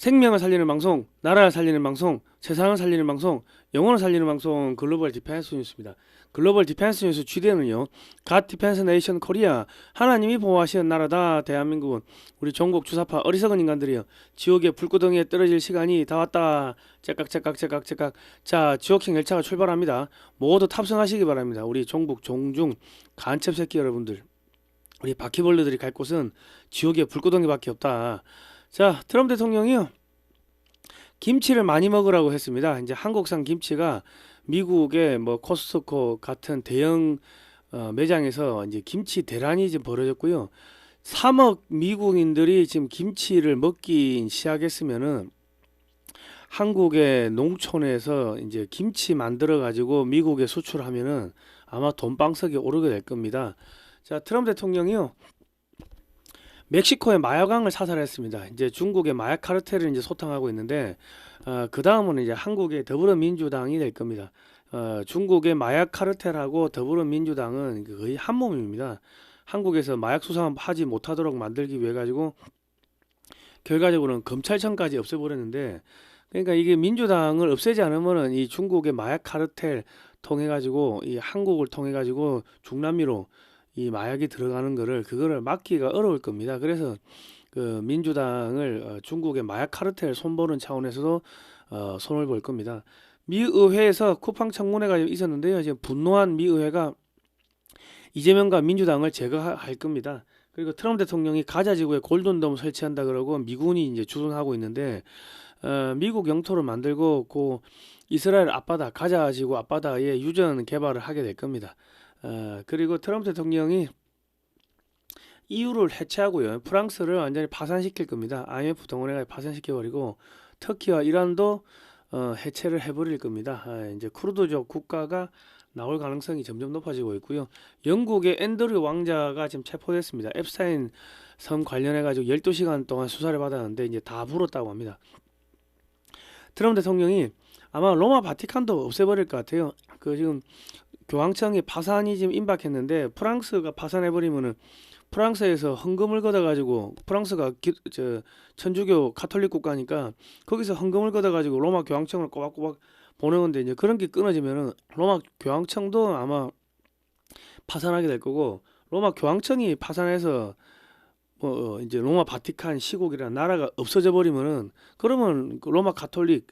생명을 살리는 방송, 나라를 살리는 방송, 세상을 살리는 방송, 영혼을 살리는 방송 글로벌 디펜스 뉴스입니다. 글로벌 디펜스 뉴스 GDN은요. 갓 디펜스 네이션 코리아 하나님이 보호하시는 나라다. 대한민국은 우리 종국 주사파 어리석은 인간들이요. 지옥의 불구덩이에 떨어질 시간이 다 왔다. 째깍째깍째깍째깍. 자, 지옥행 열차가 출발합니다. 모두 탑승하시기 바랍니다. 우리 종북 종중 간첩 새끼 여러분들. 우리 바퀴벌레들이 갈 곳은 지옥의 불구덩이밖에 없다. 자, 트럼프 대통령이요. 김치를 많이 먹으라고 했습니다. 이제 한국산 김치가 미국의 뭐 코스트코 같은 대형 매장에서 이제 김치 대란이 지금 벌어졌고요. 3억 미국인들이 지금 김치를 먹기 시작했으면은 한국의 농촌에서 이제 김치 만들어 가지고 미국에 수출하면은 아마 돈방석이 오르게 될 겁니다. 자, 트럼프 대통령이요. 멕시코의 마약왕을 사살했습니다. 이제 중국의 마약 카르텔을 이제 소탕하고 있는데 그 다음은 이제 한국의 더불어민주당이 될 겁니다. 중국의 마약 카르텔하고 더불어민주당은 거의 한 몸입니다. 한국에서 마약 수사하지 못하도록 만들기 위해 가지고 결과적으로는 검찰청까지 없애버렸는데 그러니까 이게 민주당을 없애지 않으면은 이 중국의 마약 카르텔 통해 가지고 이 한국을 통해 가지고 중남미로 이 마약이 들어가는 그거를 막기가 어려울 겁니다. 그래서 그 민주당을 중국의 마약 카르텔 손보는 차원에서도 손을 볼 겁니다. 미 의회에서 쿠팡 청문회가 있었는데요. 지금 분노한 미 의회가 이재명과 민주당을 제거할 겁니다. 그리고 트럼프 대통령이 가자 지구에 골든돔 설치한다 그러고 미군이 이제 주둔하고 있는데 미국 영토를 만들고 그 이스라엘 앞바다 가자 지구 앞바다에 유전 개발을 하게 될 겁니다. 그리고 트럼프 대통령이 EU를 해체하고요. 프랑스를 완전히 파산시킬 겁니다. IMF 동원회가 파산시켜버리고 터키와 이란도 해체를 해버릴 겁니다. 이제 쿠르드족 국가가 나올 가능성이 점점 높아지고 있고요. 영국의 앤드류 왕자가 지금 체포됐습니다. 앱스타인 섬 관련해가지고 12시간 동안 수사를 받았는데 이제 다 불었다고 합니다. 트럼프 대통령이 아마 로마 바티칸도 없애버릴 것 같아요. 그 지금 교황청이 파산이 지금 임박했는데 프랑스가 파산해버리면은 프랑스에서 헌금을 걷어가지고 프랑스가 천주교 카톨릭 국가니까 거기서 헌금을 걷어가지고 로마 교황청을 꼬박꼬박 보내는데 이제 그런 게 끊어지면은 로마 교황청도 아마 파산하게 될 거고 로마 교황청이 파산해서 뭐 이제 로마 바티칸 시국이라는 나라가 없어져 버리면은 그러면 그 로마 가톨릭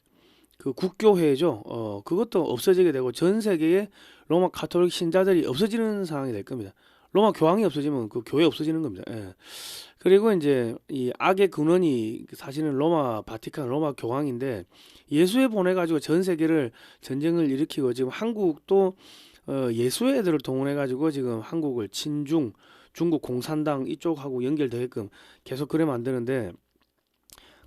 그 국교회죠. 그것도 없어지게 되고 전 세계의 로마 가톨릭 신자들이 없어지는 상황이 될 겁니다. 로마 교황이 없어지면 그 교회 없어지는 겁니다. 예. 그리고 이제 이 악의 근원이 사실은 로마 바티칸 로마 교황인데 예수에 보내 가지고 전 세계를 전쟁을 일으키고 지금 한국도 예수의 애들을 동원해 가지고 지금 한국을 친중 중국 공산당 이쪽하고 연결되게끔 계속 그래 만드는데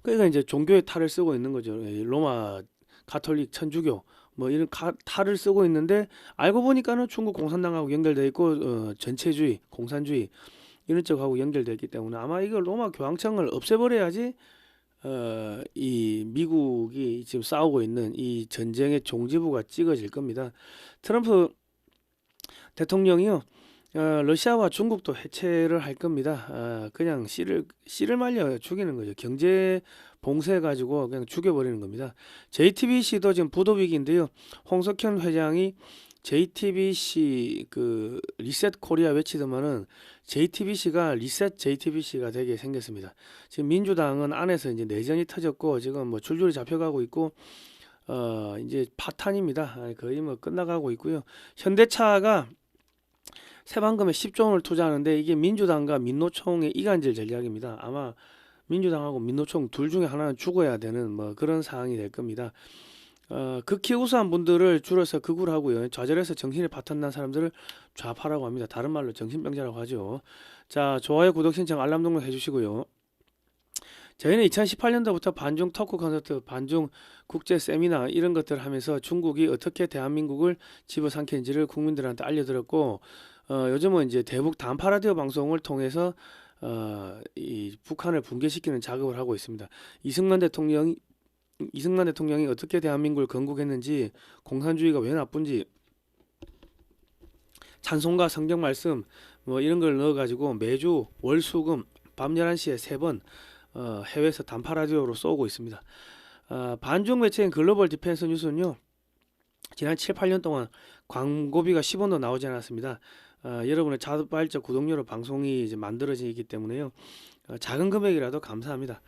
그러니까 이제 종교의 탈을 쓰고 있는 거죠. 로마 가톨릭 천주교 뭐 이런 탈을 쓰고 있는데 알고 보니까는 중국 공산당하고 연결돼 있고 전체주의 공산주의 이런 쪽하고 연결돼 있기 때문에 아마 이걸 로마 교황청을 없애버려야지 이 미국이 지금 싸우고 있는 이 전쟁의 종지부가 찍어질 겁니다. 트럼프 대통령이요. 러시아와 중국도 해체를 할 겁니다. 그냥 씨를 말려 죽이는 거죠. 경제 봉쇄해 가지고 그냥 죽여버리는 겁니다. JTBC도 지금 부도 위기인데요. 홍석현 회장이 JTBC 그 리셋 코리아 외치더만은 JTBC가 리셋 JTBC가 되게 생겼습니다. 지금 민주당은 안에서 이제 내전이 터졌고 지금 뭐 줄줄이 잡혀가고 있고 이제 파탄입니다. 거의 뭐 끝나가고 있고요. 현대차가 새만금에 10조 원을 투자하는데 이게 민주당과 민노총의 이간질 전략입니다. 아마 민주당하고 민노총 둘 중에 하나는 죽어야 되는 뭐 그런 상황이 될 겁니다. 극히 우수한 분들을 줄여서 극우라고요. 좌절해서 정신이 바탕난 사람들을 좌파라고 합니다. 다른 말로 정신병자라고 하죠. 자, 좋아요, 구독, 신청, 알람 등록 해주시고요. 저희는 2018년도부터 반중 토크 콘서트, 반중 국제 세미나 이런 것들을 하면서 중국이 어떻게 대한민국을 집어삼키는지를 국민들한테 알려드렸고 요즘은 이제 대북 단파 라디오 방송을 통해서 이 북한을 붕괴시키는 작업을 하고 있습니다. 이승만 대통령이 어떻게 대한민국을 건국했는지, 공산주의가 왜 나쁜지, 찬송가 성경 말씀 뭐 이런 걸 넣어가지고 매주 월수금 밤 11시에 3번 해외에서 단파 라디오로 쏘고 있습니다. 반중 매체인 글로벌 디펜스 뉴스는요, 지난 7, 8년 동안 광고비가 10원도 나오지 않았습니다. 여러분의 자발적 구독료로 방송이 이제 만들어지기 때문에요. 작은 금액이라도 감사합니다.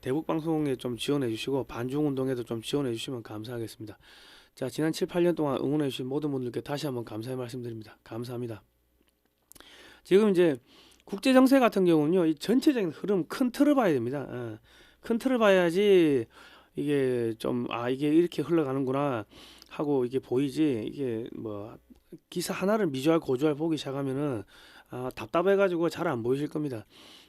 대북 방송에 좀 지원해 주시고 반중 운동에도 좀 지원해 주시면 감사하겠습니다. 자, 지난 7, 8년 동안 응원해 주신 모든 분들께 다시 한번 감사의 말씀드립니다. 감사합니다. 지금 이제 국제 정세 같은 경우는요, 이 전체적인 흐름 큰 틀을 봐야 됩니다. 큰 틀을 봐야지 이게 좀 이게 이렇게 흘러가는구나 하고 이게 보이지, 이게 뭐 기사 하나를 미주알 고주알 보기 시작하면은 답답해가지고 잘 안 보이실 겁니다.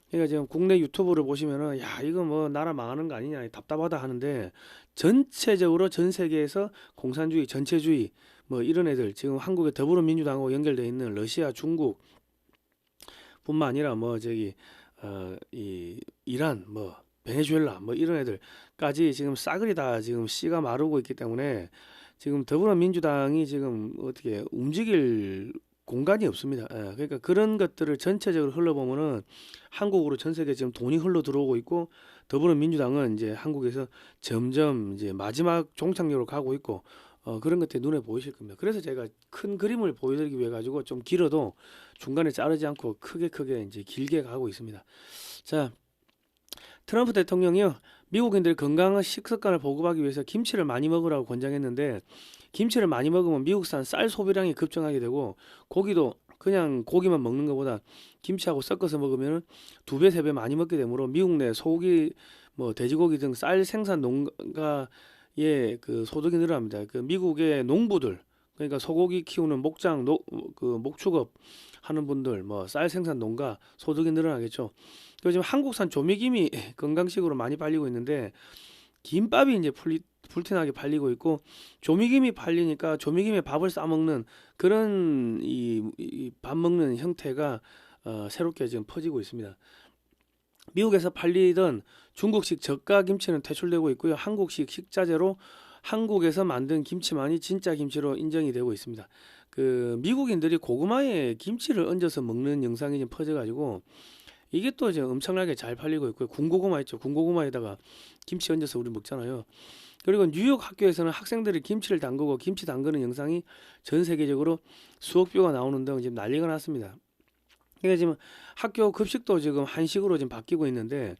그러니까 지금 국내 유튜브를 보시면은 야, 이거 뭐 나라 망하는 거 아니냐, 답답하다 하는데, 전체적으로 전 세계에서 공산주의, 전체주의 뭐 이런 애들, 지금 한국의 더불어민주당하고 연결되어 있는 러시아, 중국 뿐만 아니라 뭐 저기 이 이란, 뭐 베네수엘라 뭐 이런 애들까지 지금 싸그리 다 지금 씨가 마르고 있기 때문에 지금 더불어민주당이 지금 어떻게 움직일 공간이 없습니다. 그러니까 그런 것들을 전체적으로 흘러보면은 한국으로 전 세계 지금 돈이 흘러 들어오고 있고, 더불어민주당은 이제 한국에서 점점 이제 마지막 종착역으로 가고 있고, 그런 것들이 눈에 보이실 겁니다. 그래서 제가 큰 그림을 보여드리기 위해 가지고 좀 길어도 중간에 자르지 않고 크게 이제 길게 가고 있습니다. 자, 트럼프 대통령이요, 미국인들의 건강한 식습관을 보급하기 위해서 김치를 많이 먹으라고 권장했는데, 김치를 많이 먹으면 미국산 쌀 소비량이 급증하게 되고, 고기도 그냥 고기만 먹는 것보다 김치하고 섞어서 먹으면 2배, 3배 많이 먹게 되므로 미국 내 소고기, 뭐 돼지고기 등 쌀 생산 농가의 그 소득이 늘어납니다. 그 미국의 농부들, 그러니까 소고기 키우는 목장, 목축업 하는 분들, 뭐 쌀 생산 농가 소득이 늘어나겠죠. 그리고 지금 한국산 조미김이 건강식으로 많이 팔리고 있는데, 김밥이 이제 불티나게 팔리고 있고, 조미김이 팔리니까 조미김에 밥을 싸 먹는 그런 이 밥 먹는 형태가 새롭게 지금 퍼지고 있습니다. 미국에서 팔리던 중국식 저가 김치는 퇴출되고 있고요. 한국식 식자재로 한국에서 만든 김치만이 진짜 김치로 인정이 되고 있습니다. 그 미국인들이 고구마에 김치를 얹어서 먹는 영상이 지금 퍼져가지고 이게 또 이제 엄청나게 잘 팔리고 있고요. 군고구마 있죠. 군고구마에다가 김치 얹어서 우리 먹잖아요. 그리고 뉴욕 학교에서는 학생들이 김치를 담그고 김치 담그는 영상이 전 세계적으로 수억 뷰가 나오는 등 지금 난리가 났습니다. 그러니까 지금 학교 급식도 지금 한식으로 지금 바뀌고 있는데,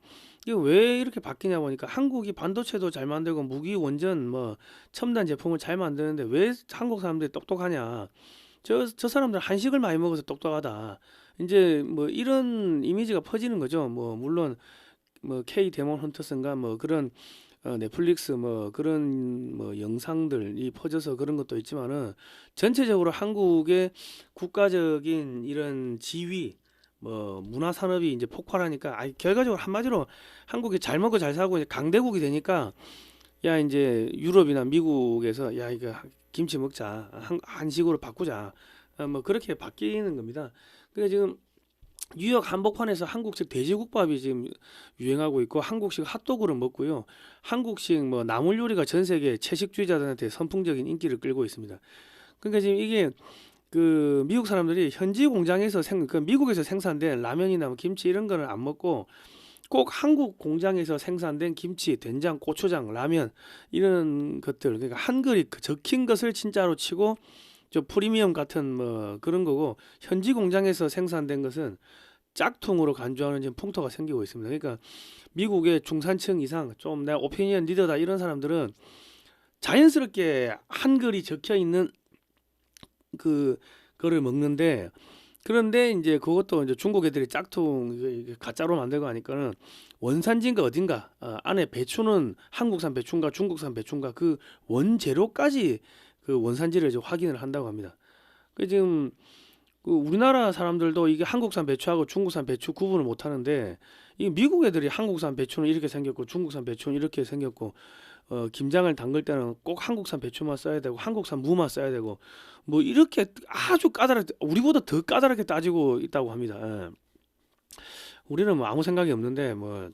이게 왜 이렇게 바뀌냐 보니까 한국이 반도체도 잘 만들고 무기 원전 뭐 첨단 제품을 잘 만드는데 왜 한국 사람들이 똑똑하냐, 저 사람들 한식을 많이 먹어서 똑똑하다, 이제 뭐 이런 이미지가 퍼지는 거죠. 뭐 물론 뭐 K 데몬 헌터슨가 뭐 그런 넷플릭스 뭐 그런 뭐 영상들이 퍼져서 그런 것도 있지만은, 전체적으로 한국의 국가적인 이런 지위, 뭐 문화 산업이 이제 폭발하니까, 결과적으로 한마디로 한국이 잘 먹고 잘 살고 이제 강대국이 되니까, 야 이제 유럽이나 미국에서 야 이거 김치 먹자, 한식으로 바꾸자, 뭐 그렇게 바뀌는 겁니다. 그러니까 지금 뉴욕 한복판에서 한국식 돼지국밥이 지금 유행하고 있고, 한국식 핫도그를 먹고요. 한국식 뭐 나물 요리가 전 세계 채식주의자들한테 선풍적인 인기를 끌고 있습니다. 그러니까 지금 이게 그 미국 사람들이 현지 공장에서 미국에서 생산된 라면이나 뭐 김치 이런 거는 안 먹고, 꼭 한국 공장에서 생산된 김치, 된장, 고추장, 라면 이런 것들, 그러니까 한글이 적힌 것을 진짜로 치고 저 프리미엄 같은 뭐 그런 거고, 현지 공장에서 생산된 것은 짝퉁으로 간주하는 지금 풍토가 생기고 있습니다. 그러니까 미국의 중산층 이상 좀 내가 오피니언 리더다 이런 사람들은 자연스럽게 한글이 적혀 있는 그거를 먹는데, 그런데 이제 그것도 이제 중국 애들이 짝퉁 이게 가짜로 만들고 하니까는 원산지인가 어딘가, 안에 배추는 한국산 배추인가 중국산 배추인가 그 원재료까지 그 원산지를 이제 확인을 한다고 합니다. 그 지금 그 우리나라 사람들도 이게 한국산 배추하고 중국산 배추 구분을 못 하는데, 이 미국 애들이 한국산 배추는 이렇게 생겼고 중국산 배추는 이렇게 생겼고, 김장을 담글 때는 꼭 한국산 배추만 써야 되고 한국산 무만 써야 되고, 뭐 이렇게 아주 까다롭게, 우리보다 더 까다롭게 따지고 있다고 합니다. 예. 우리는 뭐 아무 생각이 없는데 뭐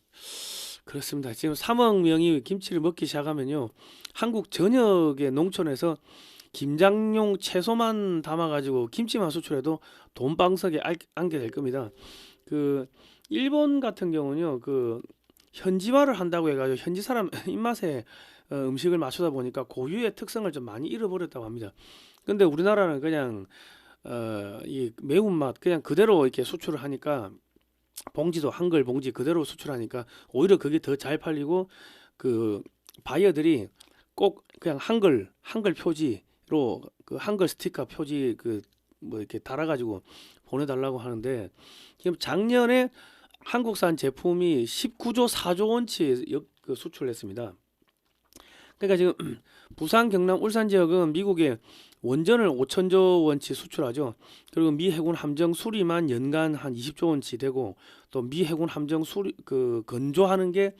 그렇습니다. 지금 3억 명이 김치를 먹기 시작하면요, 한국 전역의 농촌에서 김장용 채소만 담아가지고 김치만 수출해도 돈방석에 안게 될 겁니다. 그 일본 같은 경우는요, 그 현지화를 한다고 해가지고 현지 사람 입맛에 음식을 맞추다 보니까 고유의 특성을 좀 많이 잃어버렸다고 합니다. 근데 우리나라는 그냥 이 매운맛 그냥 그대로 이렇게 수출을 하니까 봉지도 한글 봉지 그대로 수출하니까 오히려 그게 더 잘 팔리고 그 바이어들이 꼭 그냥 한글 표지로 그 한글 스티커 표지 그 뭐 이렇게 달아가지고 보내달라고 하는데 지금 작년에 한국산 제품이 19조 4조 원치 그 수출했습니다. 그러니까 지금 부산, 경남, 울산 지역은 미국에 원전을 5천조 원치 수출하죠. 그리고 미 해군 함정 수리만 연간 한 20조 원치 되고 또 미 해군 함정 수리 그 건조하는 게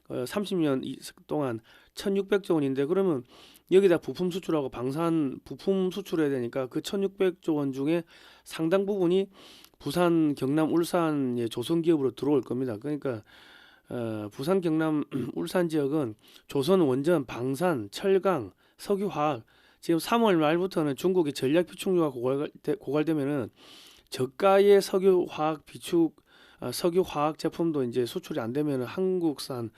30년 동안 1,600조 원인데 그러면 여기다 부품 수출하고 방산 부품 수출해야 되니까 그 1,600조 원 중에 상당 부분이 부산, 경남, 울산의 조선기업으로 들어올 겁니다. 그러니까 부산, 경남, 울산 지역은 조선 원전, 방산, 철강, 석유화학 지금 3월 말부터는 중국이 전략 비축유가 고갈되면은 저가의 석유화학 비축 석유화학 제품도 이제 수출이 안 되면은 한국산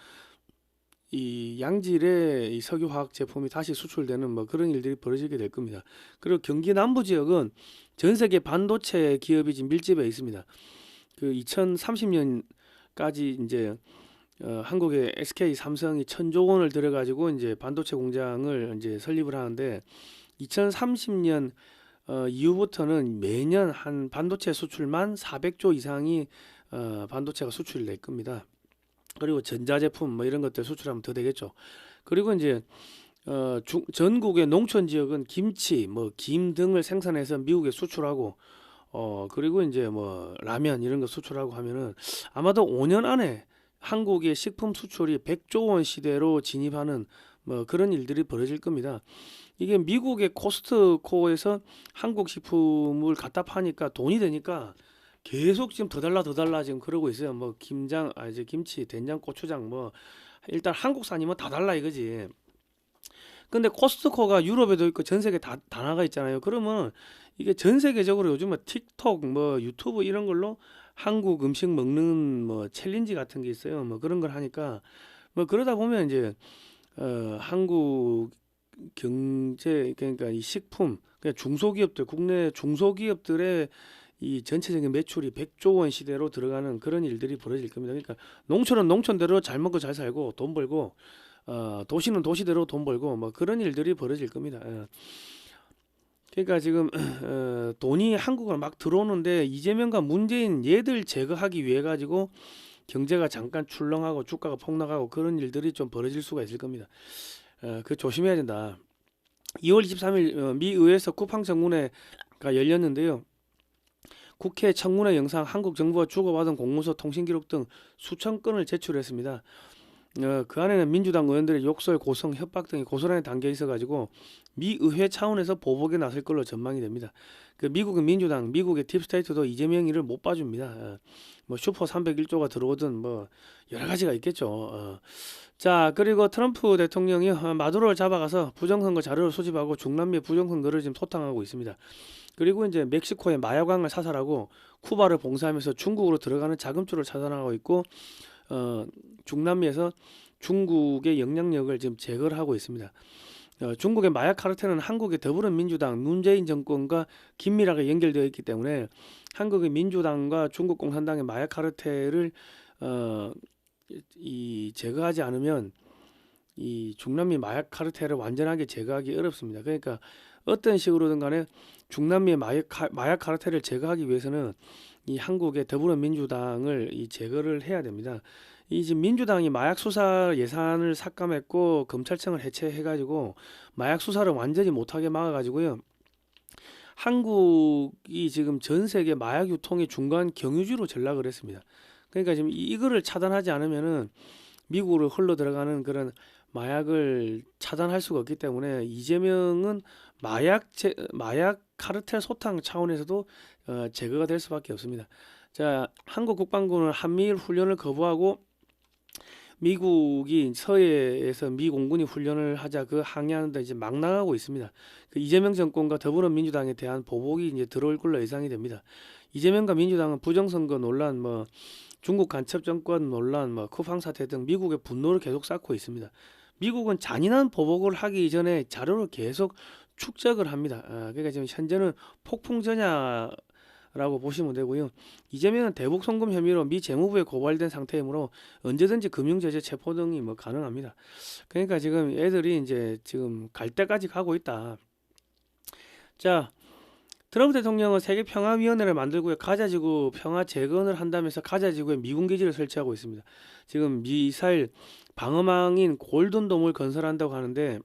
이 양질의 이 석유화학 제품이 다시 수출되는 뭐 그런 일들이 벌어지게 될 겁니다. 그리고 경기 남부 지역은 전 세계 반도체 기업이 지금 밀집해 있습니다. 그 2030년까지 이제 한국의 SK 삼성이 1,000조 원을 들여가지고 이제 반도체 공장을 이제 설립을 하는데 2030년 이후부터는 매년 한 반도체 수출만 400조 이상이 반도체가 수출이 될 겁니다. 그리고 전자제품 뭐 이런 것들 수출하면 더 되겠죠. 그리고 이제 전국의 농촌 지역은 김치, 뭐 김 등을 생산해서 미국에 수출하고 그리고 이제 뭐 라면 이런 거 수출하고 하면은 아마도 5년 안에 한국의 식품 수출이 100조 원 시대로 진입하는 뭐 그런 일들이 벌어질 겁니다. 이게 미국의 코스트코에서 한국 식품을 갖다 파니까 돈이 되니까 계속 지금 더 달라 지금 그러고 있어요. 뭐 김장, 이제 김치, 된장, 고추장 뭐 일단 한국산이면 다 달라 이거지. 근데 코스트코가 유럽에도 있고 전 세계 다 나가 있잖아요. 그러면 이게 전 세계적으로 요즘은 틱톡, 뭐 유튜브 이런 걸로 한국 음식 먹는 뭐 챌린지 같은 게 있어요. 뭐 그런 걸 하니까 뭐 그러다 보면 이제 한국 경제 그러니까 이 식품 그러니까 중소기업들 국내 중소기업들의 이 전체적인 매출이 100조 원 시대로 들어가는 그런 일들이 벌어질 겁니다. 그러니까 농촌은 농촌대로 잘 먹고 잘 살고 돈 벌고 도시는 도시대로 돈 벌고 뭐 그런 일들이 벌어질 겁니다. 그러니까 지금 돈이 한국을 막 들어오는데 이재명과 문재인 얘들 제거하기 위해 가지고 경제가 잠깐 출렁하고 주가가 폭락하고 그런 일들이 좀 벌어질 수가 있을 겁니다. 그 조심해야 된다. 2월 23일 미 의회에서 쿠팡청문회가 열렸는데요. 국회 청문회 영상 한국 정부가 주고받은 공문서 통신 기록 등 수천 건을 제출했습니다. 그 안에는 민주당 의원들의 욕설, 고성, 협박 등이 고스란히 담겨 있어가지고 미 의회 차원에서 보복에 나설 걸로 전망이 됩니다. 그 미국의 민주당, 미국의 딥스테이트도 이재명 일을 못 봐줍니다. 뭐 슈퍼 301조가 들어오든 뭐 여러 가지가 있겠죠. 자, 그리고 트럼프 대통령이 마두로를 잡아가서 부정선거 자료를 수집하고 중남미 부정선거를 지금 소탕하고 있습니다. 그리고 이제 멕시코의 마약왕을 사살하고 쿠바를 봉쇄하면서 중국으로 들어가는 자금줄을 차단하고 있고 중남미에서 중국의 영향력을 지금 제거를 하고 있습니다. 중국의 마약 카르텔은 한국의 더불어민주당 문재인 정권과 긴밀하게 연결되어 있기 때문에 한국의 민주당과 중국 공산당의 마약 카르텔을 제거하지 않으면 이 중남미 마약 카르텔을 완전하게 제거하기 어렵습니다. 그러니까 어떤 식으로든 간에 중남미의 마약 카르텔을 제거하기 위해서는 이 한국의 더불어민주당을 이 제거를 해야 됩니다. 이 지금 민주당이 마약 수사 예산을 삭감했고 검찰청을 해체해가지고 마약 수사를 완전히 못하게 막아가지고요. 한국이 지금 전 세계 마약 유통의 중간 경유지로 전락을 했습니다. 그러니까 지금 이거를 차단하지 않으면은 미국으로 흘러 들어가는 그런 마약을 차단할 수가 없기 때문에 이재명은 마약 카르텔 소탕 차원에서도 제거가 될 수밖에 없습니다. 자, 한국 국방부는 한미일 훈련을 거부하고 미국이 서해에서 미 공군이 훈련을 하자 그 항의하는데 이제 막 나가고 있습니다. 그 이재명 정권과 더불어민주당에 대한 보복이 이제 들어올 걸로 예상이 됩니다. 이재명과 민주당은 부정선거 논란, 뭐 중국 간첩 정권 논란, 뭐 쿠팡 사태 등 미국의 분노를 계속 쌓고 있습니다. 미국은 잔인한 보복을 하기 전에 자료를 계속 축적을 합니다. 그러니까 지금 현재는 폭풍 전야라고 보시면 되고요. 이재명은 대북 송금 혐의로 미 재무부에 고발된 상태이므로 언제든지 금융제재 체포 등이 뭐 가능합니다. 그러니까 지금 애들이 이제 지금 갈 때까지 가고 있다. 자, 트럼프 대통령은 세계평화위원회를 만들고요. 가자지구 평화 재건을 한다면서 가자지구에 미군 기지를 설치하고 있습니다. 지금 미사일 방어망인 골든돔을 건설한다고 하는데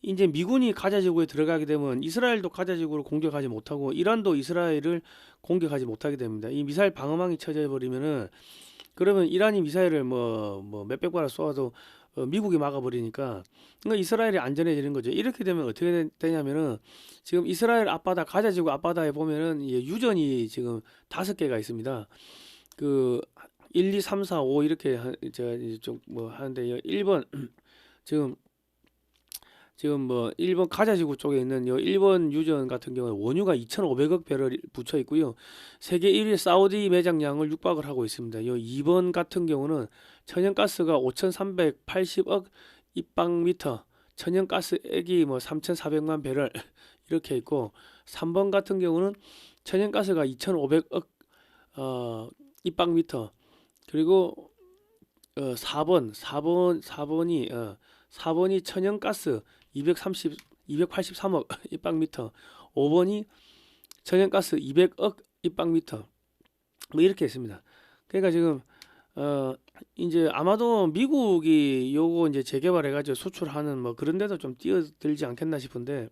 이제 미군이 가자지구에 들어가게 되면 이스라엘도 가자지구를 공격하지 못하고 이란도 이스라엘을 공격하지 못하게 됩니다. 이 미사일 방어망이 쳐져 버리면은 그러면 이란이 미사일을 뭐 몇백 발을 쏘아도 미국이 막아버리니까 그러니까 이스라엘이 안전해지는 거죠. 이렇게 되면 어떻게 되냐면은 지금 이스라엘 앞바다 가자지구 앞바다에 보면은 유전이 지금 5개가 있습니다. 그 1, 2, 3, 4, 5 이렇게 좀뭐 하는데 1번 지금 뭐 일본 가자지구 쪽에 있는 요 일본 유전 같은 경우는 원유가 2,500억 배럴 붙여 있고요. 세계 1위 사우디 매장량을 육박을 하고 있습니다. 요 2번 같은 경우는 천연가스가 5,380억 입방미터, 천연가스액이 뭐 3,400만 배럴 이렇게 있고 3번 같은 경우는 천연가스가 2,500억 입방미터 그리고 4번이 천연가스 283억 입방미터, 5번이 천연가스 200억 입방미터 뭐 이렇게 있습니다. 그러니까 지금 이제 아마도 미국이 요거 이제 재개발해가지고 수출하는 뭐 그런 데도 좀 뛰어들지 않겠나 싶은데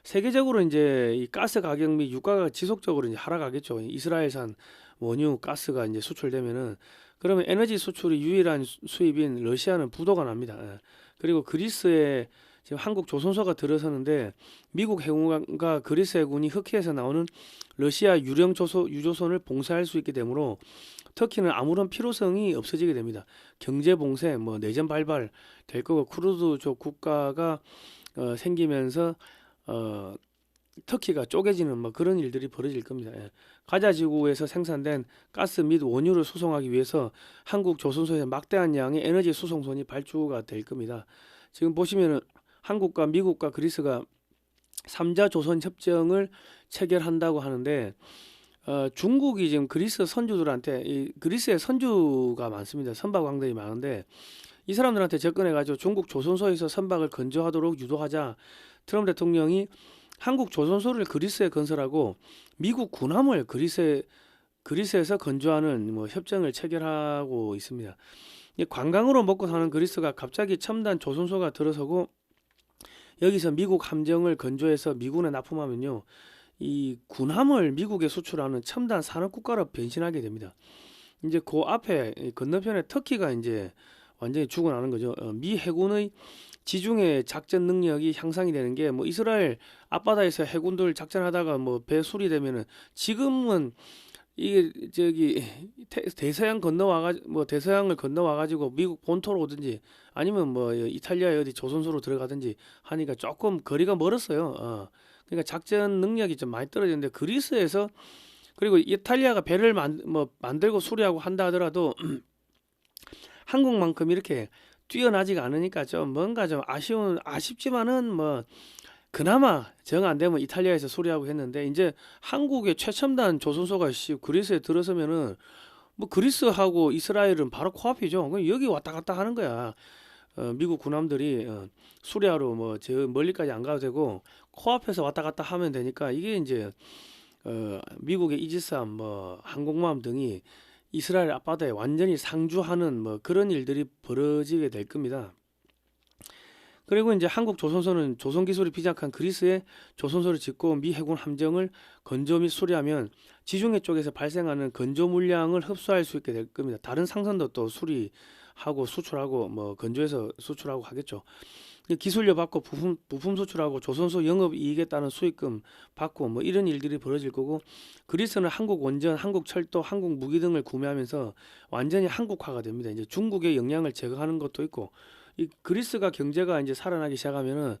세계적으로 이제 이 가스 가격 및 유가가 지속적으로 이제 하락하겠죠. 이스라엘산 원유 가스가 이제 수출되면은 그러면 에너지 수출이 유일한 수입인 러시아는 부도가 납니다. 그리고 그리스에 지금 한국 조선소가 들어서는데 미국 해군과 그리스 해군이 흑해에서 나오는 러시아 유령 유조선을 봉쇄할 수 있게 되므로 터키는 아무런 필요성이 없어지게 됩니다. 경제 봉쇄, 뭐 내전 발발 될 거고 쿠르드족 국가가 생기면서 터키가 쪼개지는 뭐 그런 일들이 벌어질 겁니다. 가자지구에서 생산된 가스 및 원유를 수송하기 위해서 한국 조선소에서 막대한 양의 에너지 수송선이 발주가 될 겁니다. 지금 보시면은 한국과 미국과 그리스가 3자 조선 협정을 체결한다고 하는데 중국이 지금 그리스 선주들한테 그리스에 선주가 많습니다. 선박왕들이 많은데 이 사람들한테 접근해가지고 중국 조선소에서 선박을 건조하도록 유도하자 트럼프 대통령이 한국 조선소를 그리스에 건설하고 미국 군함을 그리스에서 건조하는 뭐 협정을 체결하고 있습니다. 관광으로 먹고 사는 그리스가 갑자기 첨단 조선소가 들어서고 여기서 미국 함정을 건조해서 미군에 납품하면요, 이 군함을 미국에 수출하는 첨단 산업 국가로 변신하게 됩니다. 이제 그 앞에 건너편에 터키가 이제 완전히 죽어나는 거죠. 미 해군의 지중해 작전 능력이 향상이 되는 게 뭐 이스라엘 앞바다에서 해군들 작전하다가 뭐 배 수리되면은 지금은 이게 대서양 건너와가지고 뭐 대서양을 건너와가지고 미국 본토로 오든지 아니면 뭐 이탈리아 어디 조선소로 들어가든지 하니까 조금 거리가 멀었어요. 그러니까 작전 능력이 좀 많이 떨어졌는데 그리스에서 그리고 이탈리아가 배를 만들고 수리하고 한다 하더라도 한국만큼 이렇게 뛰어나지가 않으니까 좀 뭔가 좀 아쉽지만은 뭐 그나마 정 안 되면 이탈리아에서 수리하고 했는데 이제 한국의 최첨단 조선소가 그리스에 들어서면은 뭐 그리스하고 이스라엘은 바로 코앞이죠. 그럼 여기 왔다 갔다 하는 거야. 미국 군함들이 수리하러 뭐 저 멀리까지 안 가도 되고 코앞에서 왔다 갔다 하면 되니까 이게 이제 미국의 이지스함 뭐 항공모함 등이 이스라엘 앞바다에 완전히 상주하는 뭐 그런 일들이 벌어지게 될 겁니다. 그리고 이제 한국 조선소는 조선 기술이 비약한 그리스에 조선소를 짓고 미 해군 함정을 건조 및 수리하면 지중해 쪽에서 발생하는 건조 물량을 흡수할 수 있게 될 겁니다. 다른 상선도 또 수리하고 수출하고 뭐 건조해서 수출하고 하겠죠. 기술료 받고 부품 수출하고 조선소 영업 이익에 따른 수익금 받고 뭐 이런 일들이 벌어질 거고 그리스는 한국 원전, 한국 철도, 한국 무기 등을 구매하면서 완전히 한국화가 됩니다. 이제 중국의 영향을 제거하는 것도 있고 이 그리스가 경제가 이제 살아나기 시작하면은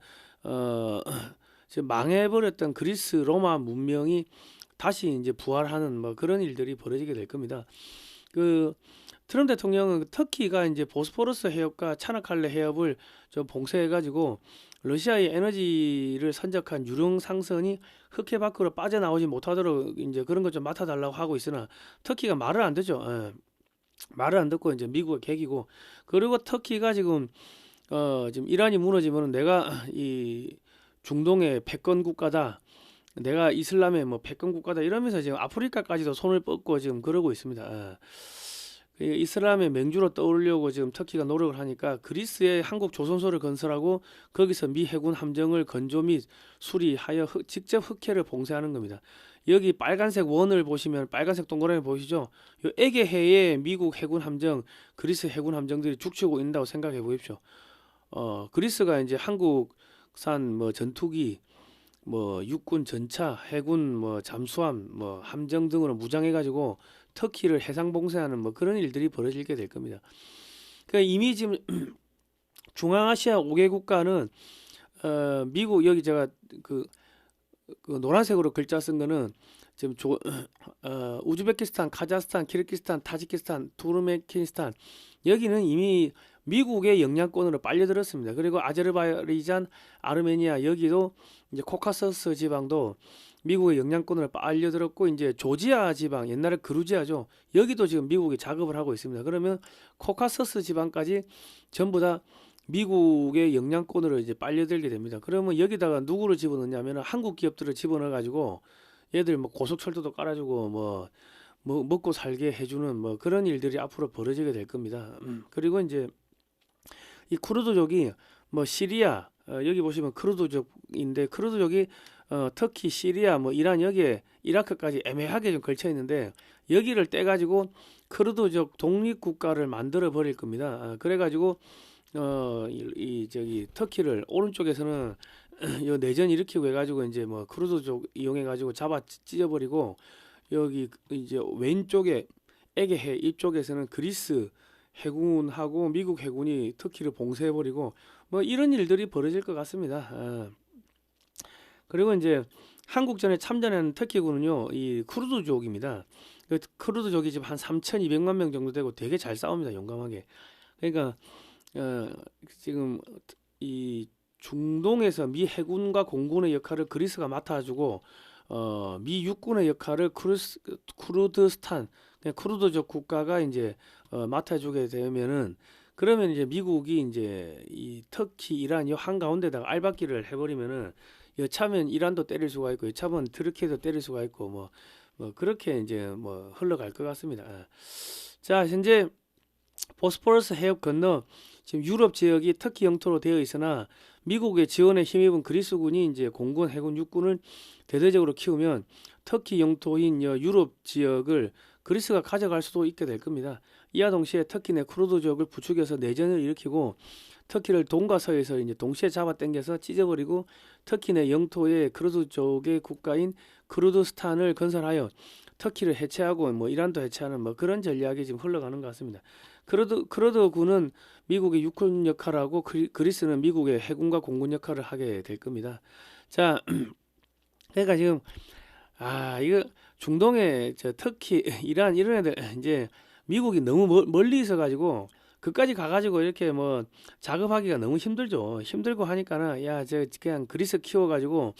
지금 망해버렸던 그리스 로마 문명이 다시 이제 부활하는 뭐 그런 일들이 벌어지게 될 겁니다. 그 트럼프 대통령은 터키가 이제 보스포러스 해협과 차나칼레 해협을 좀 봉쇄해가지고 러시아의 에너지를 선적한 유령 상선이 흑해 밖으로 빠져나오지 못하도록 이제 그런 것 좀 맡아달라고 하고 있으나 터키가 말을 안 듣죠. 예. 말을 안 듣고 이제 미국을 개기고 그리고 터키가 지금 이란이 무너지면 내가 이 중동의 패권 국가다. 내가 이슬람의 뭐 패권 국가다 이러면서 지금 아프리카까지도 손을 뻗고 지금 그러고 있습니다. 이슬람의 맹주로 떠오르려고 지금 터키가 노력을 하니까 그리스에 한국 조선소를 건설하고 거기서 미 해군 함정을 건조 및 수리하여 직접 흑해를 봉쇄하는 겁니다. 여기 빨간색 원을 보시면 빨간색 동그라미 보이시죠? 요 에게해에 미국 해군 함정, 그리스 해군 함정들이 죽치고 있다고 생각해 보십시오. 그리스가 이제 한국산 뭐 전투기, 뭐 육군 전차, 해군 뭐 잠수함, 뭐 함정 등으로 무장해가지고 터키를 해상 봉쇄하는 뭐 그런 일들이 벌어지게 될 겁니다. 그러니까 이미 지금 중앙아시아 5개 국가는 미국 여기 제가 그 노란색으로 글자 쓴 거는 지금 우즈베키스탄, 카자흐스탄, 키르기스탄, 타지키스탄, 투르메키스탄 여기는 이미 미국의 영향권으로 빨려들었습니다. 그리고 아제르바이잔, 아르메니아 여기도 이제 코카서스 지방도 미국의 영향권으로 빨려들었고 이제 조지아 지방 옛날에 그루지아죠. 여기도 지금 미국이 작업을 하고 있습니다. 그러면 코카서스 지방까지 전부 다 미국의 영향권으로 이제 빨려들게 됩니다. 그러면 여기다가 누구를 집어넣냐면 한국 기업들을 집어넣어 가지고 얘들 뭐 고속철도도 깔아주고 뭐 먹고 살게 해주는 뭐 그런 일들이 앞으로 벌어지게 될 겁니다. 그리고 이제 이 쿠르드족이 뭐 시리아 여기 보시면 쿠르드족인데 쿠르드족이 터키, 시리아, 뭐 이란 여기에 이라크까지 애매하게 좀 걸쳐 있는데 여기를 떼 가지고 쿠르드족 독립 국가를 만들어 버릴 겁니다. 그래 가지고 저기 터키를 오른쪽에서는 요 내전 일으키고 해가지고 이제 뭐 쿠르드족 이용해가지고 잡아 찢어버리고 여기 이제 왼쪽에 에게해 이쪽에서는 그리스 해군하고 미국 해군이 터키를 봉쇄해버리고 뭐 이런 일들이 벌어질 것 같습니다. 그리고 이제 한국전에 참전한 터키군은요 이 쿠르드족입니다. 쿠르드족이 지금 한 3,200만 명 정도 되고 되게 잘 싸웁니다. 용감하게. 그러니까 지금 이 중동에서 미 해군과 공군의 역할을 그리스가 맡아주고 미 육군의 역할을 쿠르드스탄 쿠르드족 국가가 이제 맡아주게 되면은 그러면 이제 미국이 이제 이 터키, 이란 이 한가운데다가 알박기를 해버리면은 여차면 이란도 때릴 수가 있고 여차면 트르키에도 때릴 수가 있고 뭐 그렇게 이제 뭐 흘러갈 것 같습니다. 자, 현재 보스포러스 해협 건너 지금 유럽 지역이 터키 영토로 되어 있으나 미국의 지원에 힘입은 그리스군이 이제 공군, 해군, 육군을 대대적으로 키우면 터키 영토인 유럽 지역을 그리스가 가져갈 수도 있게 될 겁니다. 이와 동시에 터키 내 쿠르드족을 부추겨서 내전을 일으키고 터키를 동과 서에서 이제 동시에 잡아당겨서 찢어버리고 터키 내 영토에 쿠르드족의 국가인 쿠르드스탄을 건설하여 터키를 해체하고 뭐 이란도 해체하는 뭐 그런 전략이 지금 흘러가는 것 같습니다. 쿠르드군은 미국의 육군 역할하고 그리스는 미국의 해군과 공군 역할을 하게 될 겁니다. 자, 그러니까 지금 이거 중동의 저 터키, 이란 이런 애들 이제 미국이 너무 멀리 있어 가지고 그까지 가가지고 이렇게 뭐 작업하기가 너무 힘들죠. 힘들고 하니까는 그냥 그리스 키워가지고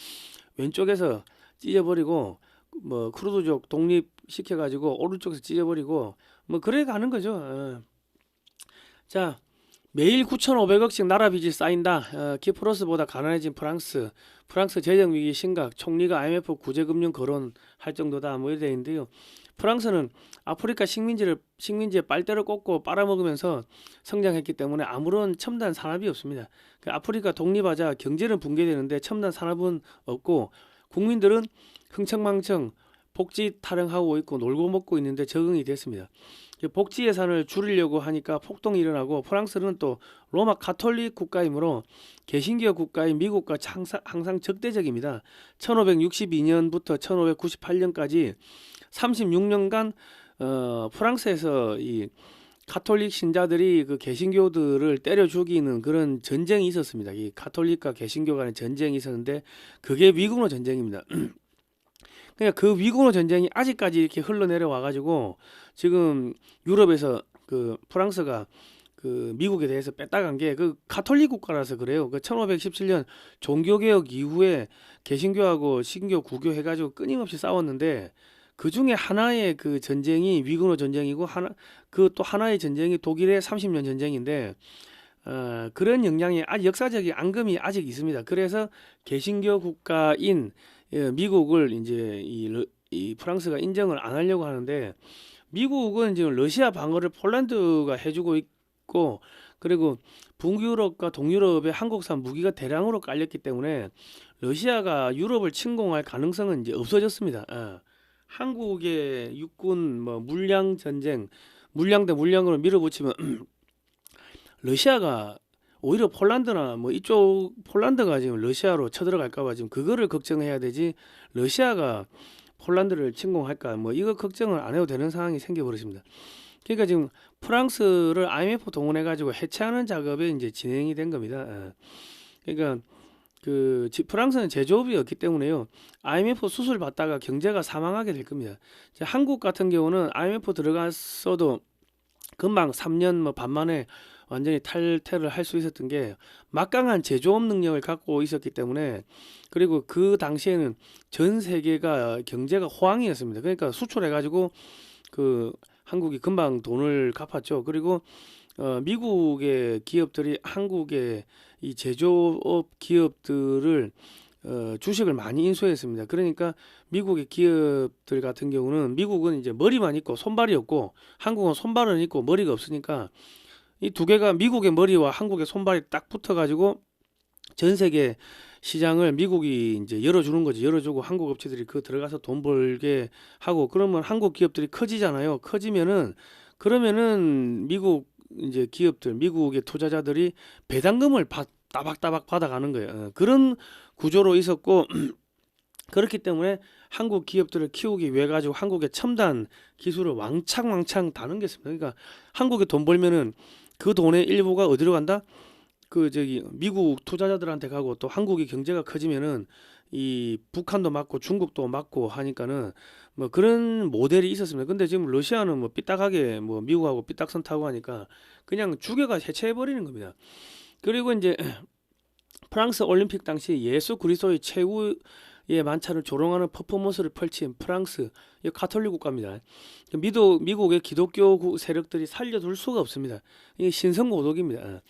왼쪽에서 찢어버리고 뭐 쿠르드족 독립시켜가지고 오른쪽에서 찢어버리고 뭐 그래 가는 거죠. 자, 매일 9,500억씩 나라 빚이 쌓인다. 키프로스보다 가난해진 프랑스 재정 위기 심각. 총리가 IMF 구제금융 거론할 정도다. 뭐 이래 있는데요. 프랑스는 아프리카 식민지의 빨대를 꽂고 빨아먹으면서 성장했기 때문에 아무런 첨단 산업이 없습니다. 아프리카 독립하자 경제는 붕괴되는데 첨단 산업은 없고 국민들은 흥청망청 복지 타령하고 있고 놀고 먹고 있는데 적응이 됐습니다. 복지 예산을 줄이려고 하니까 폭동이 일어나고 프랑스는 또 로마 가톨릭 국가이므로 개신교 국가인 미국과 항상 적대적입니다. 1562년부터 1598년까지 36년간 프랑스에서 이 가톨릭 신자들이 그 개신교들을 때려 죽이는 그런 전쟁이 있었습니다. 이 가톨릭과 개신교 간의 전쟁이 있었는데 그게 위국노 전쟁입니다. 그러니까 그 위군어 전쟁이 아직까지 이렇게 흘러내려와 가지고 지금 유럽에서 그 프랑스가 그 미국에 대해서 뺐다간 게 그 가톨릭 국가라서 그래요. 그 1517년 종교개혁 이후에 개신교하고 신교, 구교 해가지고 끊임없이 싸웠는데 그 중에 하나의 그 전쟁이 위군어 전쟁이고 하나 그 또 하나의 전쟁이 독일의 30년 전쟁인데 그런 영향이 아직 역사적인 앙금이 아직 있습니다. 그래서 개신교 국가인 미국을 이제 이 프랑스가 인정을 안 하려고 하는데 미국은 지금 러시아 방어를 폴란드가 해주고 있고 그리고 북유럽과 동유럽에 한국산 무기가 대량으로 깔렸기 때문에 러시아가 유럽을 침공할 가능성은 이제 없어졌습니다. 한국의 육군 뭐 물량 전쟁, 물량 대 물량으로 밀어붙이면 러시아가 오히려 폴란드나 뭐 이쪽 폴란드가 지금 러시아로 쳐들어갈까봐 지금 그거를 걱정해야 되지 러시아가 폴란드를 침공할까 뭐 이거 걱정을 안 해도 되는 상황이 생겨버렸습니다. 그러니까 지금 프랑스를 IMF 동원해 가지고 해체하는 작업이 이제 진행이 된 겁니다. 그러니까 그 프랑스는 제조업이 없기 때문에요. IMF 수술 받다가 경제가 사망하게 될 겁니다. 한국 같은 경우는 IMF 들어갔어도 금방 3년 뭐 반 만에 완전히 탈퇴를 할 수 있었던 게 막강한 제조업 능력을 갖고 있었기 때문에 그리고 그 당시에는 전 세계가 경제가 호황이었습니다. 그러니까 수출해 가지고 그 한국이 금방 돈을 갚았죠. 그리고 미국의 기업들이 한국의 이 제조업 기업들을 주식을 많이 인수했습니다. 그러니까 미국의 기업들 같은 경우는 미국은 이제 머리만 있고 손발이 없고 한국은 손발은 있고 머리가 없으니까 이 두 개가 미국의 머리와 한국의 손발이 딱 붙어가지고 전 세계 시장을 미국이 이제 열어주는 거지. 열어주고 한국 업체들이 그 들어가서 돈 벌게 하고 그러면 한국 기업들이 커지잖아요. 커지면은 그러면은 미국 이제 기업들, 미국의 투자자들이 배당금을 따박따박 받아가는 거예요. 그런 구조로 있었고 그렇기 때문에 한국 기업들을 키우기 위해 가지고 한국의 첨단 기술을 왕창 다 넘겼습니다. 그러니까 한국에 돈 벌면은 그 돈의 일부가 어디로 간다? 그 저기 미국 투자자들한테 가고 또 한국의 경제가 커지면은 이 북한도 맞고 중국도 맞고 하니까는 뭐 그런 모델이 있었습니다. 근데 지금 러시아는 뭐 삐딱하게 뭐 미국하고 삐딱선 타고 하니까 그냥 죽여가 해체해 버리는 겁니다. 그리고 이제 프랑스 올림픽 당시 예수 그리스도의 최후의 만찬을 조롱하는 퍼포먼스를 펼친 프랑스 이 가톨릭 국가입니다. 미국의 기독교 세력들이 살려둘 수가 없습니다. 이게 신성모독입니다.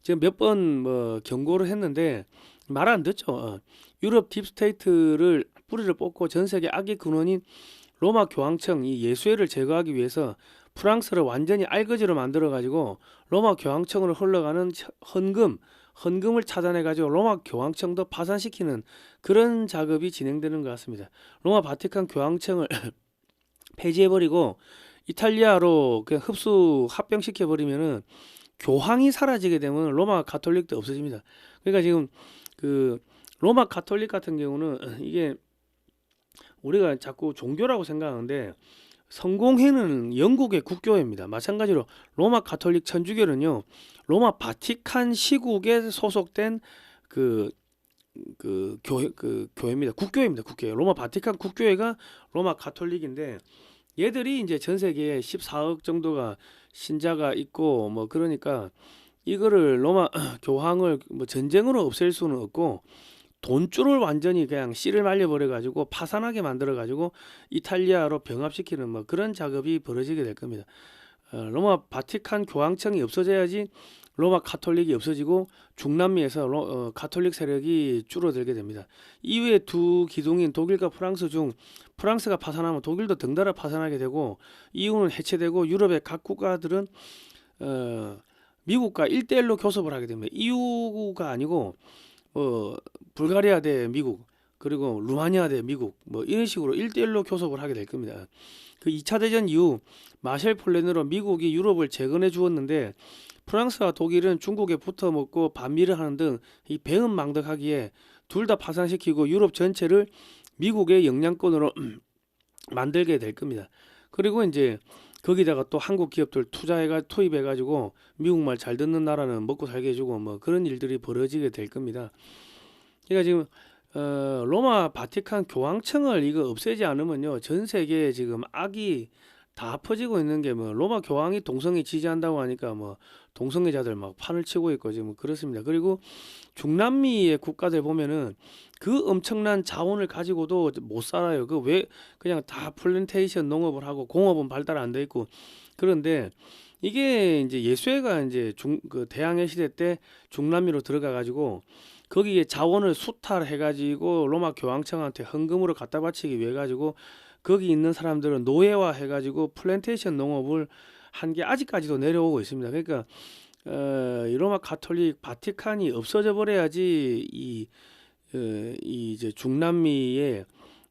지금 몇 번 뭐 경고를 했는데 말 안 듣죠. 유럽 딥스테이트를 뿌리를 뽑고 전 세계 악의 근원인 로마 교황청 이 예수회를 제거하기 위해서 프랑스를 완전히 알거지로 만들어 가지고 로마 교황청으로 흘러가는 헌금을 차단해 가지고 로마 교황청도 파산시키는 그런 작업이 진행되는 것 같습니다. 로마 바티칸 교황청을 폐지해 버리고 이탈리아로 그냥 합병시켜 버리면은 교황이 사라지게 되면 로마 가톨릭도 없어집니다. 그러니까 지금 그 로마 가톨릭 같은 경우는 이게 우리가 자꾸 종교라고 생각하는데 성공회는 영국의 국교회입니다. 마찬가지로 로마 가톨릭 천주교는요 로마 바티칸 시국에 소속된 교회입니다. 국교회입니다. 국교회. 로마 바티칸 국교회가 로마 가톨릭인데 얘들이 이제 전 세계에 14억 정도가 신자가 있고 뭐 그러니까 이거를 로마 교황을 뭐 전쟁으로 없앨 수는 없고 돈줄을 완전히 그냥 씨를 말려버려 가지고 파산하게 만들어 가지고 이탈리아로 병합시키는 뭐 그런 작업이 벌어지게 될 겁니다. 로마 바티칸 교황청이 없어져야지 로마 가톨릭이 없어지고 중남미에서 가톨릭 세력이 줄어들게 됩니다. 이외에 두 기둥인 독일과 프랑스 중 프랑스가 파산하면 독일도 덩달아 파산하게 되고 EU는 해체되고 유럽의 각 국가들은 미국과 1대1로 교섭을 하게 됩니다. EU가 아니고 불가리아 대 미국 그리고 루마니아 대 미국 뭐 이런 식으로 1대1로 교섭을 하게 될 겁니다. 그 2차 대전 이후 마셜 플랜으로 미국이 유럽을 재건해 주었는데 프랑스와 독일은 중국에 붙어먹고 반미를 하는 등 이 배은망덕하기에 둘 다 파산시키고 유럽 전체를 미국의 영향권으로 만들게 될 겁니다. 그리고 이제 거기다가 또 한국 기업들 투입해가지고 미국 말 잘 듣는 나라는 먹고 살게 해주고 뭐 그런 일들이 벌어지게 될 겁니다. 그러니까 지금 로마 바티칸 교황청을 이거 없애지 않으면요, 전 세계에 지금 악이 다 퍼지고 있는 게 뭐 로마 교황이 동성애 지지한다고 하니까 뭐 동성애자들 막 판을 치고 있고 지금 그렇습니다. 그리고 중남미의 국가들 보면은 그 엄청난 자원을 가지고도 못 살아요. 그 왜 그냥 다 플랜테이션 농업을 하고 공업은 발달 안 돼 있고. 그런데 이게 이제 예수회가 이제 그 대항해 시대 때 중남미로 들어가 가지고 거기에 자원을 수탈해 가지고 로마 교황청한테 헌금으로 갖다 바치기 위해 가지고 거기 있는 사람들은 노예화 해 가지고 플랜테이션 농업을 한 게 아직까지도 내려오고 있습니다. 그러니까 이 로마 가톨릭 바티칸이 없어져 버려야지 이 이제 중남미의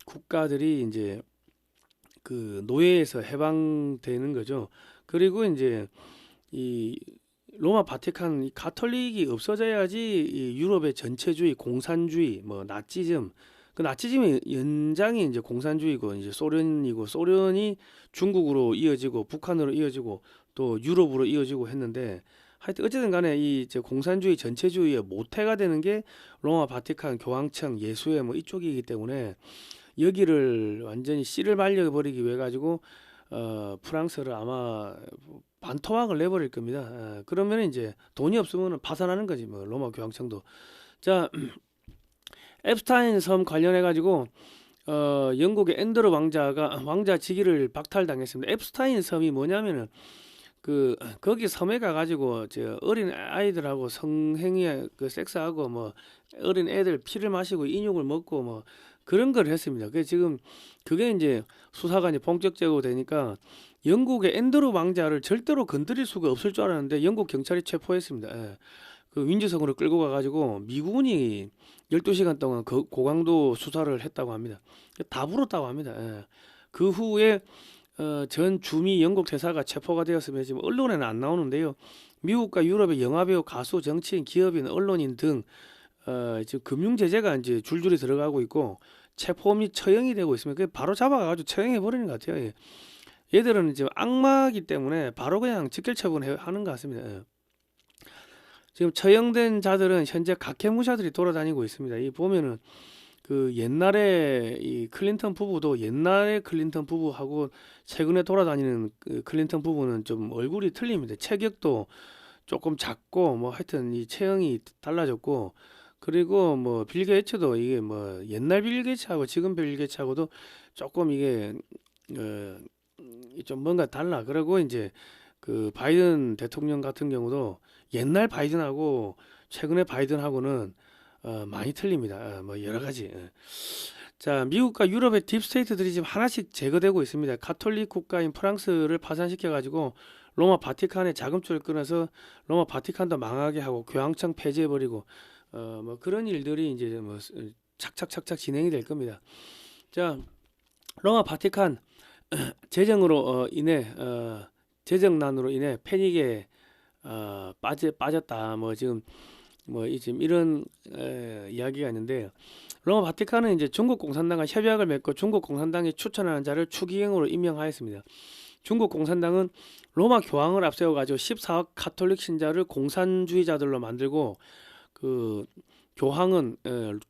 국가들이 이제 그 노예에서 해방되는 거죠. 그리고 이제 이 로마 바티칸 이 가톨릭이 없어져야지 이 유럽의 전체주의, 공산주의, 뭐 나치즘, 그 나치즘의 연장이 이제 공산주의고 이제 소련이고 소련이 중국으로 이어지고 북한으로 이어지고 또 유럽으로 이어지고 했는데 하여튼 어쨌든 간에 이 이제 공산주의 전체주의의 모태가 되는 게 로마 바티칸 교황청 예수회 뭐 이쪽이기 때문에 여기를 완전히 씨를 말려버리기 위해 가지고 프랑스를 아마 반토막을 내버릴 겁니다. 그러면 이제 돈이 없으면 파산하는 거지 뭐 로마 교황청도. 자, 앱스타인 섬 관련해 가지고 영국의 앤드루 왕자가 왕자 직위를 박탈당했습니다. 앱스타인 섬이 뭐냐면은 거기 섬에 가가지고 저 어린 아이들하고 성행위 그 섹스하고 뭐 어린 애들 피를 마시고 인육을 먹고 뭐 그런 걸 했습니다. 그 지금 그게 이제 수사가 이제 본격적으로 되니까 영국의 앤드루 왕자를 절대로 건드릴 수가 없을 줄 알았는데 영국 경찰이 체포했습니다. 예. 그 윈즈성으로 끌고 가가지고 미군이 12시간 동안 고강도 수사를 했다고 합니다. 다 불었다고 합니다. 예. 그 후에 전 주미 영국 대사가 체포가 되었으며 지금 언론에는 안 나오는데요. 미국과 유럽의 영화배우, 가수, 정치인, 기업인, 언론인 등 지금 금융 제재가 이제 줄줄이 들어가고 있고 체포 및 처형이 되고 있으면 그 바로 잡아가지고 처형해 버리는 것 같아요. 예. 얘들은 지금 악마이기 때문에 바로 그냥 직결 처분하는 것 같습니다. 예. 지금 처형된 자들은 현재 각계무샤들이 돌아다니고 있습니다. 이 보면은 그 옛날에 이 클린턴 부부도 옛날에 클린턴 부부하고 최근에 돌아다니는 그 클린턴 부부는 좀 얼굴이 틀립니다. 체격도 조금 작고 뭐 하여튼 이 체형이 달라졌고 그리고 뭐 빌 게이츠도 이게 뭐 옛날 빌 게이츠하고 지금 빌 게이츠하고도 조금 이게 좀 뭔가 달라. 그리고 이제 그 바이든 대통령 같은 경우도 옛날 바이든하고 최근에 바이든하고는 많이 틀립니다. 뭐 여러 가지. 자, 미국과 유럽의 딥스테이트들이 지금 하나씩 제거되고 있습니다. 가톨릭 국가인 프랑스를 파산시켜 가지고 로마 바티칸의 자금줄을 끊어서 로마 바티칸도 망하게 하고 교황청 폐지해버리고 뭐 그런 일들이 이제 뭐 착착착착 진행이 될 겁니다. 자, 로마 바티칸 재정으로 인해 재정난으로 인해 패닉에 빠졌다. 뭐 지금 지금 이런 이야기가 있는데 로마 바티칸은 이제 중국 공산당과 협약을 맺고 중국 공산당이 추천하는 자를 추기경으로 임명하였습니다. 중국 공산당은 로마 교황을 앞세워 가지고 14억 가톨릭 신자를 공산주의자들로 만들고 그 교황은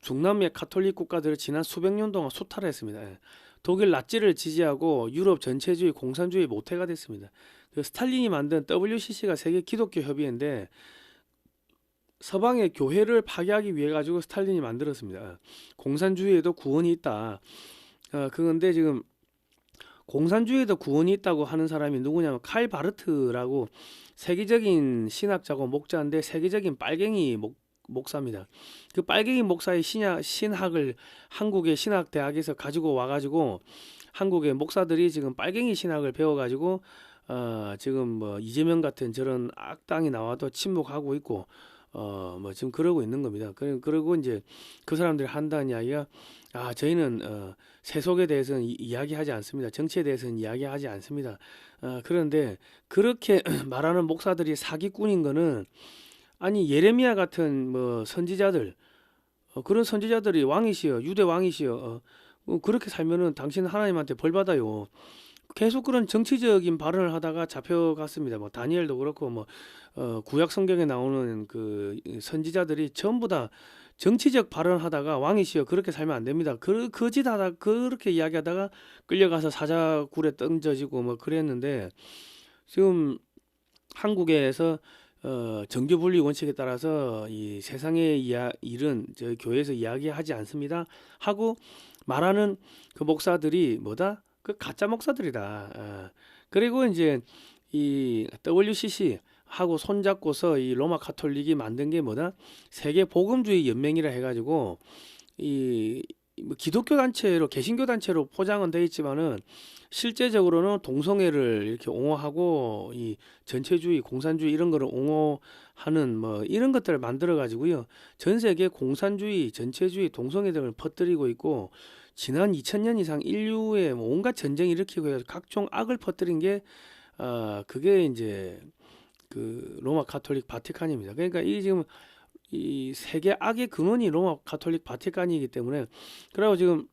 중남미의 가톨릭 국가들을 지난 수백 년 동안 수탈했습니다. 독일 나치를 지지하고 유럽 전체주의 공산주의 모태가 됐습니다. 그 스탈린이 만든 WCC가 세계 기독교 협의회인데 서방의 교회를 파괴하기 위해 가지고 스탈린이 만들었습니다. 공산주의에도 구원이 있다. 그런데 지금 공산주의에도 구원이 있다고 하는 사람이 누구냐면 칼 바르트라고 세계적인 신학자고 목자인데 세계적인 빨갱이 목사입니다. 그 빨갱이 목사의 신학을 한국의 신학대학에서 가지고 와가지고 한국의 목사들이 지금 빨갱이 신학을 배워가지고 지금 뭐 이재명 같은 저런 악당이 나와도 침묵하고 있고 뭐 지금 그러고 있는 겁니다. 그리고 이제 그 사람들이 한다는 이야기가 저희는 세속에 대해서는 이야기하지 않습니다. 정치에 대해서는 이야기하지 않습니다. 그런데 그렇게 말하는 목사들이 사기꾼인 거는 아니 예레미야 같은 뭐 선지자들 그런 선지자들이 왕이시여 유대 왕이시여 그렇게 살면은 당신은 하나님한테 벌 받아요. 계속 그런 정치적인 발언을 하다가 잡혀갔습니다. 뭐 다니엘도 그렇고 뭐 구약 성경에 나오는 그 선지자들이 전부 다 정치적 발언하다가 왕이시여 그렇게 살면 안 됩니다. 거짓하다 그렇게 이야기하다가 끌려가서 사자굴에 던져지고 뭐 그랬는데 지금 한국에서 정교분리 원칙에 따라서 이 세상의 일은 저희 교회에서 이야기하지 않습니다 하고 말하는 그 목사들이 뭐다? 그 가짜 목사들이다. 그리고 이제 이 WCC 하고 손잡고서 이 로마 가톨릭이 만든 게 뭐다? 세계 복음주의 연맹이라 해가지고 이 뭐 기독교 단체로 개신교 단체로 포장은 돼 있지만은 실제적으로는 동성애를 이렇게 옹호하고 이 전체주의, 공산주의 이런 거를 옹호하는 뭐 이런 것들을 만들어 가지고요. 전 세계 공산주의, 전체주의, 동성애 등을 퍼뜨리고 있고 지난 2000년 이상 인류의 뭐 온갖 전쟁 일으키고 해서 각종 악을 퍼뜨린 게 그게 이제 그 로마 가톨릭 바티칸입니다. 그러니까 이 지금 이 세계 악의 근원이 로마 가톨릭 바티칸이기 때문에 그리고 지금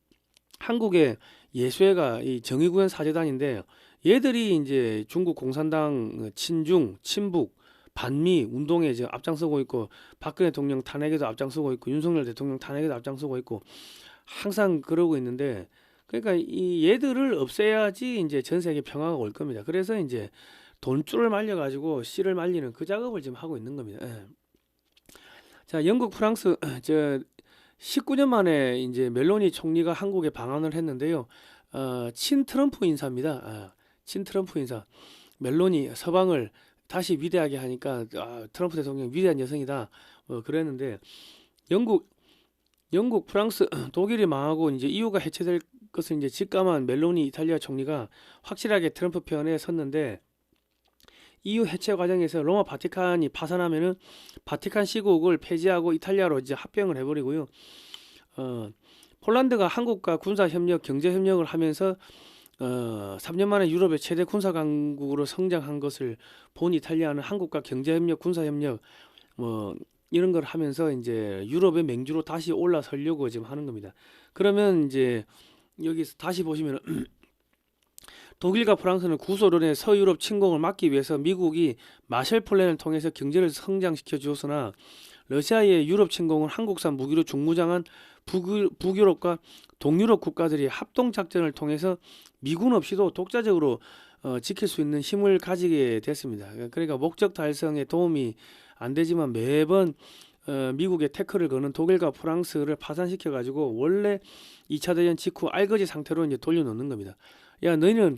한국의 예수회가 이 정의구현 사재단인데 얘들이 이제 중국 공산당 친중, 친북, 반미 운동에 지금 앞장서고 있고 박근혜 대통령 탄핵에도 앞장서고 있고 윤석열 대통령 탄핵에도 앞장서고 있고 항상 그러고 있는데 그러니까 이 얘들을 없애야지 이제 전 세계 평화가 올 겁니다. 그래서 이제 돈줄을 말려가지고 씨를 말리는 그 작업을 지금 하고 있는 겁니다. 예. 자, 영국, 프랑스 저 19년 만에 이제 멜로니 총리가 한국에 방한을 했는데요. 친 트럼프 인사입니다. 친 트럼프 인사. 멜로니 서방을 다시 위대하게 하니까 트럼프 대통령 위대한 여성이다. 그랬는데 영국, 프랑스, 독일이 망하고 이제 EU가 해체될 것을 이제 직감한 멜로니 이탈리아 총리가 확실하게 트럼프 편에 섰는데 EU 해체 과정에서 로마 바티칸이 파산하면은 바티칸 시국을 폐지하고 이탈리아로 이제 합병을 해버리고요. 폴란드가 한국과 군사 협력, 경제 협력을 하면서 3년 만에 유럽의 최대 군사 강국으로 성장한 것을 본 이탈리아는 한국과 경제 협력, 군사 협력 뭐 이런 걸 하면서 이제 유럽의 맹주로 다시 올라서려고 지금 하는 겁니다. 그러면 이제 여기서 다시 보시면 독일과 프랑스는 구소련의 서유럽 침공을 막기 위해서 미국이 마셜 플랜을 통해서 경제를 성장시켜 주었으나 러시아의 유럽 침공은 한국산 무기로 중무장한 북유럽과 동유럽 국가들이 합동 작전을 통해서 미군 없이도 독자적으로 지킬 수 있는 힘을 가지게 됐습니다. 그러니까 목적 달성에 도움이 안 되지만 매번 미국의 태클을 거는 독일과 프랑스를 파산시켜 가지고 원래 2차 대전 직후 알거지 상태로 이제 돌려놓는 겁니다. 야, 너희는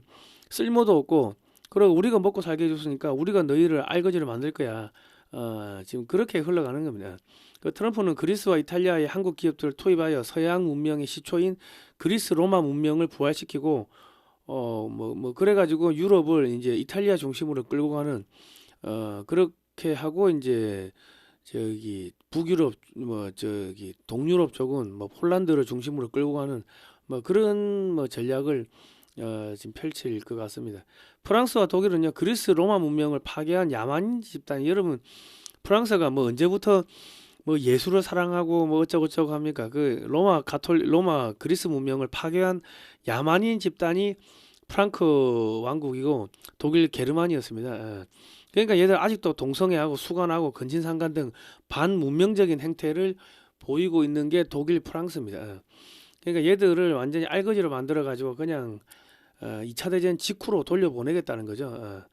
쓸모도 없고 그리고 우리가 먹고 살게 해줬으니까 우리가 너희를 알거지로 만들 거야. 지금 그렇게 흘러가는 겁니다. 그 트럼프는 그리스와 이탈리아의 한국 기업들을 투입하여 서양 문명의 시초인 그리스 로마 문명을 부활시키고 그래가지고 유럽을 이제 이탈리아 중심으로 끌고 가는 그렇게 하고 이제 저기 북유럽 동유럽 쪽은 폴란드를 중심으로 끌고 가는 그런 전략을 지금 펼칠 것 같습니다. 프랑스와 독일은요 그리스 로마 문명을 파괴한 야만 집단. 여러분 프랑스가 언제부터 예술을 사랑하고 어쩌고저쩌고 합니까? 그 로마 그리스 문명을 파괴한 야만인 집단이 프랑크 왕국이고 독일 게르만이었습니다. 그러니까 얘들 아직도 동성애하고 수관하고 근친상간 등 반문명적인 행태를 보이고 있는 게 독일, 프랑스입니다. 그러니까 얘들을 완전히 알거지로 만들어 가지고 그냥 2차 대전 직후로 돌려보내겠다는 거죠.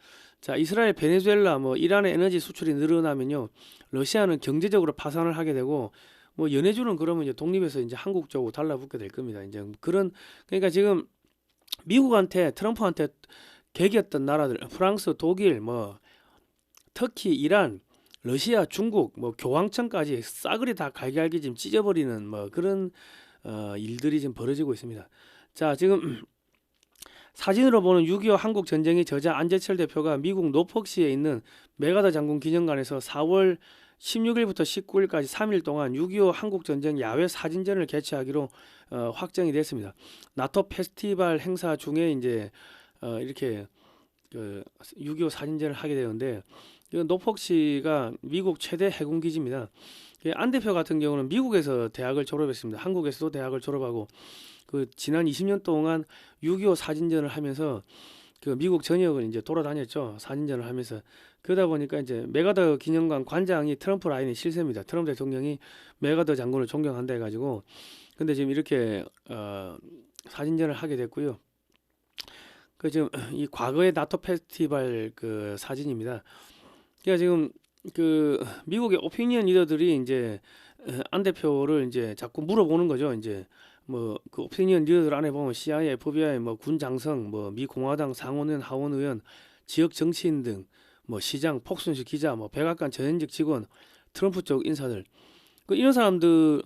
자, 이스라엘, 베네수엘라, 이란의 에너지 수출이 늘어나면요, 러시아는 경제적으로 파산을 하게 되고, 연해주는 그러면 이제 독립해서 이제 한국 쪽으로 달라붙게 될 겁니다. 이제 그러니까 지금 미국한테, 트럼프한테 개겼던 나라들, 프랑스, 독일, 터키, 이란, 러시아, 중국, 교황청까지 싸그리 다 갈기갈기 지금 찢어버리는 그런 일들이 지금 벌어지고 있습니다. 자, 지금 사진으로 보는 6.25 한국 전쟁의 저자 안재철 대표가 미국 노폭시에 있는 메가더 장군 기념관에서 4월 16일부터 19일까지 3일 동안 6.25 한국 전쟁 야외 사진전을 개최하기로 확정이 됐습니다. 나토 페스티벌 행사 중에 이제 이렇게 6.25 사진전을 하게 되는데 노폭시가 미국 최대 해군 기지입니다. 안 대표 같은 경우는 미국에서 대학을 졸업했습니다. 한국에서도 대학을 졸업하고 그 지난 20년 동안 6.25 사진전을 하면서 그 미국 전역을 이제 돌아다녔죠. 사진전을 하면서. 그러다 보니까 이제 메가더 기념관 관장이 트럼프 라인의 실세입니다. 트럼프 대통령이 메가더 장군을 존경한다 해가지고. 근데 지금 이렇게 사진전을 하게 됐고요. 그 지금 이 과거의 나토 페스티벌 그 사진입니다. 그러니까 지금 그 미국의 오피니언 리더들이 이제 안 대표를 이제 자꾸 물어보는 거죠. 이제 뭐 그 오피니언 리더들 안에 보면 CIA, FBI, 뭐 군 장성, 뭐 미 공화당 상원의원, 하원의원, 지역 정치인 등 뭐 시장, 폭순식 기자, 뭐 백악관 전현직 직원, 트럼프 쪽 인사들 그 이런 사람들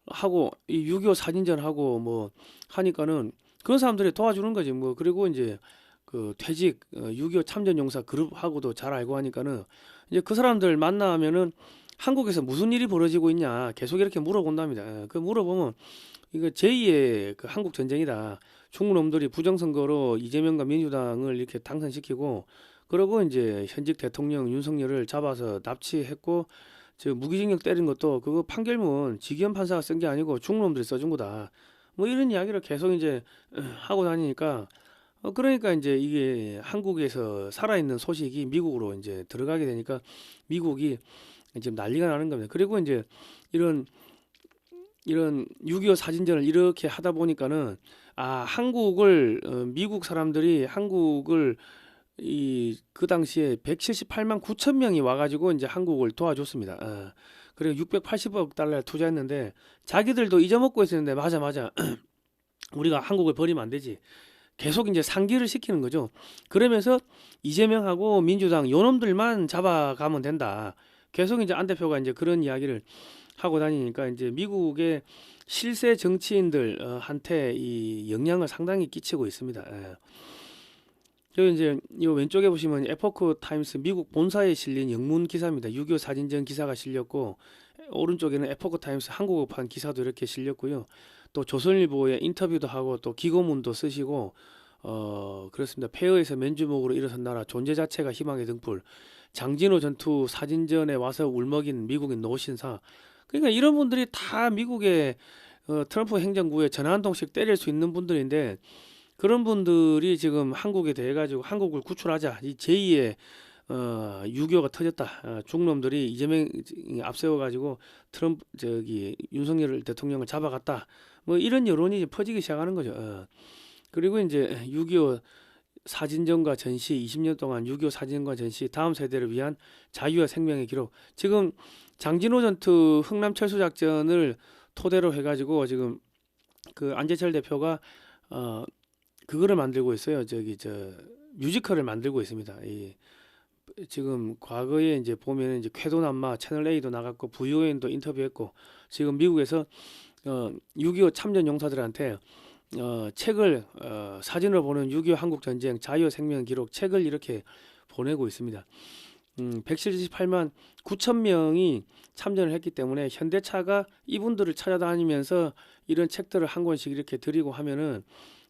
하고 이 6.25 사진전 하고 뭐 하니까는 그런 사람들이 도와주는 거지 뭐. 그리고 이제 그 퇴직 6.25 참전용사 그룹하고도 잘 알고 하니까는 이제 그 사람들 만나면은 한국에서 무슨 일이 벌어지고 있냐 계속 이렇게 물어본답니다. 그 물어보면 이거 제2의 그 한국 전쟁이다. 중국 놈들이 부정선거로 이재명과 민주당을 이렇게 당선시키고 그러고 이제 현직 대통령 윤석열을 잡아서 납치했고 저 무기징역 때린 것도 그거 판결문 지기현 판사가 쓴 게 아니고 중국 놈들이 써준 거다. 뭐 이런 이야기를 계속 이제 하고 다니니까 그러니까 이제 이게 한국에서 살아있는 소식이 미국으로 이제 들어가게 되니까 미국이 지금 난리가 나는 겁니다. 그리고 이제 이런 6.25 사진전을 이렇게 하다 보니까는 한국을 미국 사람들이 한국을 그 당시에 178만 9천 명이 와가지고 이제 한국을 도와줬습니다. 그리고 680억 달러를 투자했는데 자기들도 잊어먹고 있었는데 맞아 우리가 한국을 버리면 안 되지. 계속 이제 상기를 시키는 거죠. 그러면서 이재명하고 민주당 요놈들만 잡아가면 된다. 계속 이제 안 대표가 이제 그런 이야기를 하고 다니니까 이제 미국의 실세 정치인들 한테 이 영향을 상당히 끼치고 있습니다. 여기 이제 이 왼쪽에 보시면 에포크 타임스 미국 본사에 실린 영문 기사입니다. 6.25 사진전 기사가 실렸고 오른쪽에는 에포크 타임스 한국어판 기사도 이렇게 실렸고요. 또 조선일보에 인터뷰도 하고 또 기고문도 쓰시고 그렇습니다. 폐허에서 맨주먹으로 일어선 나라 존재 자체가 희망의 등불 장진호 전투 사진전에 와서 울먹인 미국인 노신사 그러니까 이런 분들이 다 미국의 트럼프 행정부에 전화 한 통씩 때릴 수 있는 분들인데 그런 분들이 지금 한국에 대해 가지고 한국을 구출하자 이 제2의 6.25가 터졌다. 중놈들이 이재명 앞세워 가지고 트럼프 윤석열 대통령을 잡아갔다. 뭐 이런 여론이 퍼지기 시작하는 거죠. 그리고 이제 6.25 사진전과 전시 20년 동안 6.25 사진전과 전시 다음 세대를 위한 자유와 생명의 기록. 지금 장진호 전투 흥남 철수 작전을 토대로 해가지고 지금 그 안재철 대표가 그거를 만들고 있어요. 뮤지컬을 만들고 있습니다. 지금 과거에 이제 보면 이제 쾌도남마 채널 A도 나갔고 VON도 인터뷰했고 지금 미국에서 6.25 참전 용사들한테 책을 사진으로 보는 6.25 한국 전쟁 자유 생명 기록 책을 이렇게 보내고 있습니다. 178만 9천 명이 참전을 했기 때문에 현대차가 이분들을 찾아다니면서 이런 책들을 한 권씩 이렇게 드리고 하면은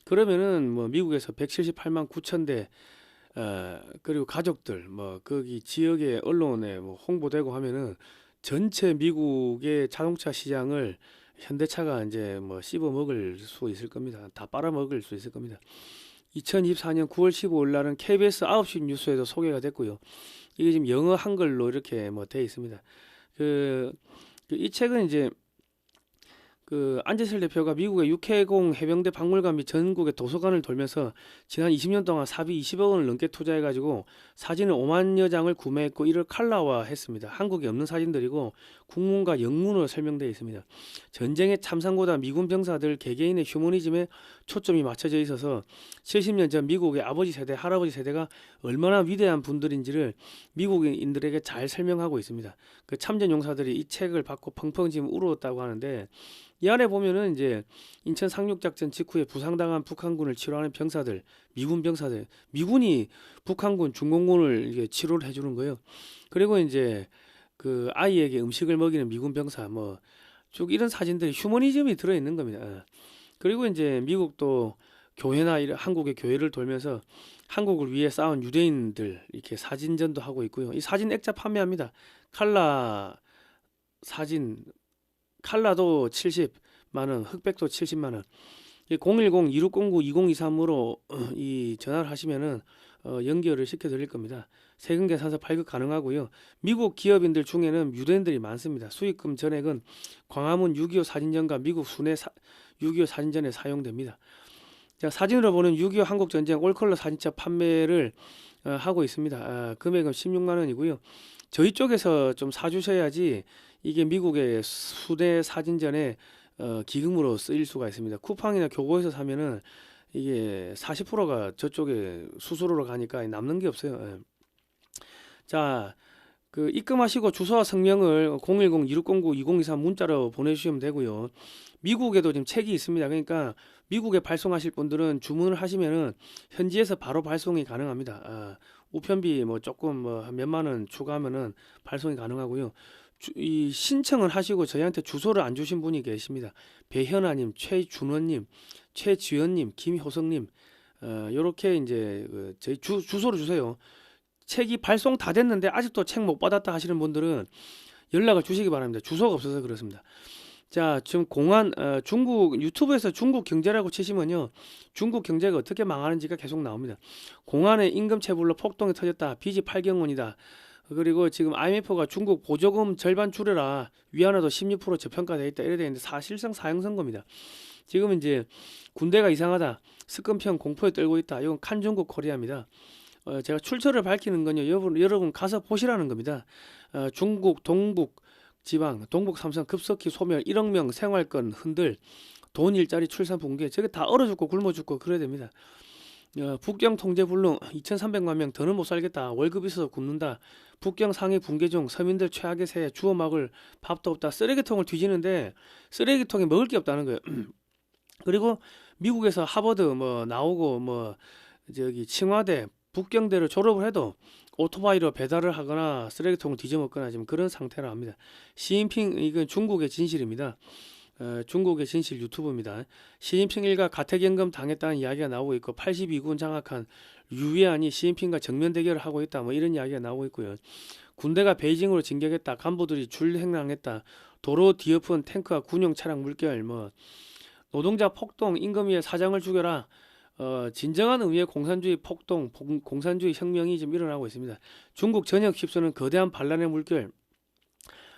그러면은 뭐 미국에서 178만 9천 대 그리고 가족들 뭐 거기 지역의 언론에 뭐 홍보되고 하면은 전체 미국의 자동차 시장을 현대차가 이제 뭐 씹어 먹을 수 있을 겁니다. 다 빨아먹을 수 있을 겁니다. 2024년 9월 15일 날은 KBS 9시 뉴스에도 소개가 됐고요. 이게 지금 영어 한글로 이렇게 뭐 돼 있습니다. 이 책은 이제 그 안재철 대표가 미국의 육해공 해병대 박물관 및 전국의 도서관을 돌면서 지난 20년 동안 사비 20억 원을 넘게 투자해가지고 사진을 5만여 장을 구매했고 이를 칼라화했습니다. 한국에 없는 사진들이고 국문과 영문으로 설명되어 있습니다. 전쟁의 참상보다 미군 병사들 개개인의 휴머니즘에 초점이 맞춰져 있어서 70년 전 미국의 아버지 세대, 할아버지 세대가 얼마나 위대한 분들인지를 미국인들에게 잘 설명하고 있습니다. 그 참전 용사들이 이 책을 받고 펑펑 지금 울었다고 하는데 이 안에 보면은 이제 인천 상륙작전 직후에 부상당한 북한군을 치료하는 병사들, 미군 병사들, 미군이 북한군 중공군을 이게 치료를 해주는 거예요. 그리고 이제 그 아이에게 음식을 먹이는 미군 병사, 뭐 쭉 이런 사진들이 휴머니즘이 들어 있는 겁니다. 그리고 이제 미국도 교회나 이런 한국의 교회를 돌면서 한국을 위해 싸운 유대인들 이렇게 사진전도 하고 있고요. 이 사진 액자 판매합니다. 칼라 사진 칼라도 70만 원, 흑백도 70만 원. 010-2609-2023으로 이 전화를 하시면은 연결을 시켜 드릴 겁니다. 세금 계산서 발급 가능하고요. 미국 기업인들 중에는 유대인들이 많습니다. 수익금 전액은 광화문 6.25 사진전과 미국 순회 6.25 사진전에 사용됩니다. 자, 사진으로 보는 6.25 한국전쟁 올컬러 사진첩 판매를 하고 있습니다. 금액은 16만 원이고요. 저희 쪽에서 좀 사주셔야지 이게 미국의 순회 사진전에 기금으로 쓰일 수가 있습니다. 쿠팡이나 교보에서 사면은 이게 40%가 저쪽에 수수료로 가니까 남는 게 없어요. 예. 자, 그 입금하시고 주소와 성명을 010-2609-2023 문자로 보내주시면 되고요. 미국에도 지금 책이 있습니다. 그러니까 미국에 발송하실 분들은 주문을 하시면은 현지에서 바로 발송이 가능합니다. 우편비 뭐 조금 뭐 몇만 원 추가하면은 발송이 가능하고요. 이 신청을 하시고 저희한테 주소를 안 주신 분이 계십니다. 배현아님, 최준원님, 최지연님, 김효성님, 요렇게 이제 저희 주소를 주세요. 책이 발송 다 됐는데 아직도 책 못 받았다 하시는 분들은 연락을 주시기 바랍니다. 주소가 없어서 그렇습니다. 자, 지금 중국 유튜브에서 중국 경제라고 치시면요, 중국 경제가 어떻게 망하는지가 계속 나옵니다. 공안의 임금 체불로 폭동이 터졌다. 빚이 8경원이다. 그리고 지금 IMF가 중국 보조금 절반 줄여라. 위안화도 16% 저평가돼 있다. 이래 되는데 사실상 사형선고입니다. 지금 이제 군대가 이상하다. 스권평 공포에 떨고 있다. 이건 칸중국 코리아입니다. 제가 출처를 밝히는 건요, 여러분 가서 보시라는 겁니다. 중국 동북 지방, 동북 삼성 급속히 소멸, 1억 명 생활권 흔들, 돈 일자리 출산 붕괴, 저게 다 얼어 죽고 굶어 죽고 그래야 됩니다. 북경 통제 불능, 2,300만 명 더는 못 살겠다. 월급 있어서 굶는다. 북경 상해 붕괴 중 서민들 최악의 새, 주워 먹을 밥도 없다. 쓰레기통을 뒤지는데 쓰레기통에 먹을 게 없다는 거예요. 그리고 미국에서 하버드 뭐 나오고 뭐 저기 칭화대, 북경대를 졸업을 해도 오토바이로 배달을 하거나 쓰레기통을 뒤져먹거나 지금 그런 상태라 합니다. 시진핑, 이건 중국의 진실입니다. 중국의 진실 유튜브입니다. 시진핑 일가 가택연금 당했다는 이야기가 나오고 있고 82군 장악한 유위안이 시진핑과 정면 대결을 하고 있다. 뭐 이런 이야기가 나오고 있고요. 군대가 베이징으로 진격했다. 간부들이 줄행랑했다. 도로 뒤엎은 탱크와 군용 차량 물결. 뭐 노동자 폭동, 임금 위에 사장을 죽여라. 진정한 의미의 공산주의 폭동, 공산주의 혁명이 지금 일어나고 있습니다. 중국 전역 휩쓰는 거대한 반란의 물결.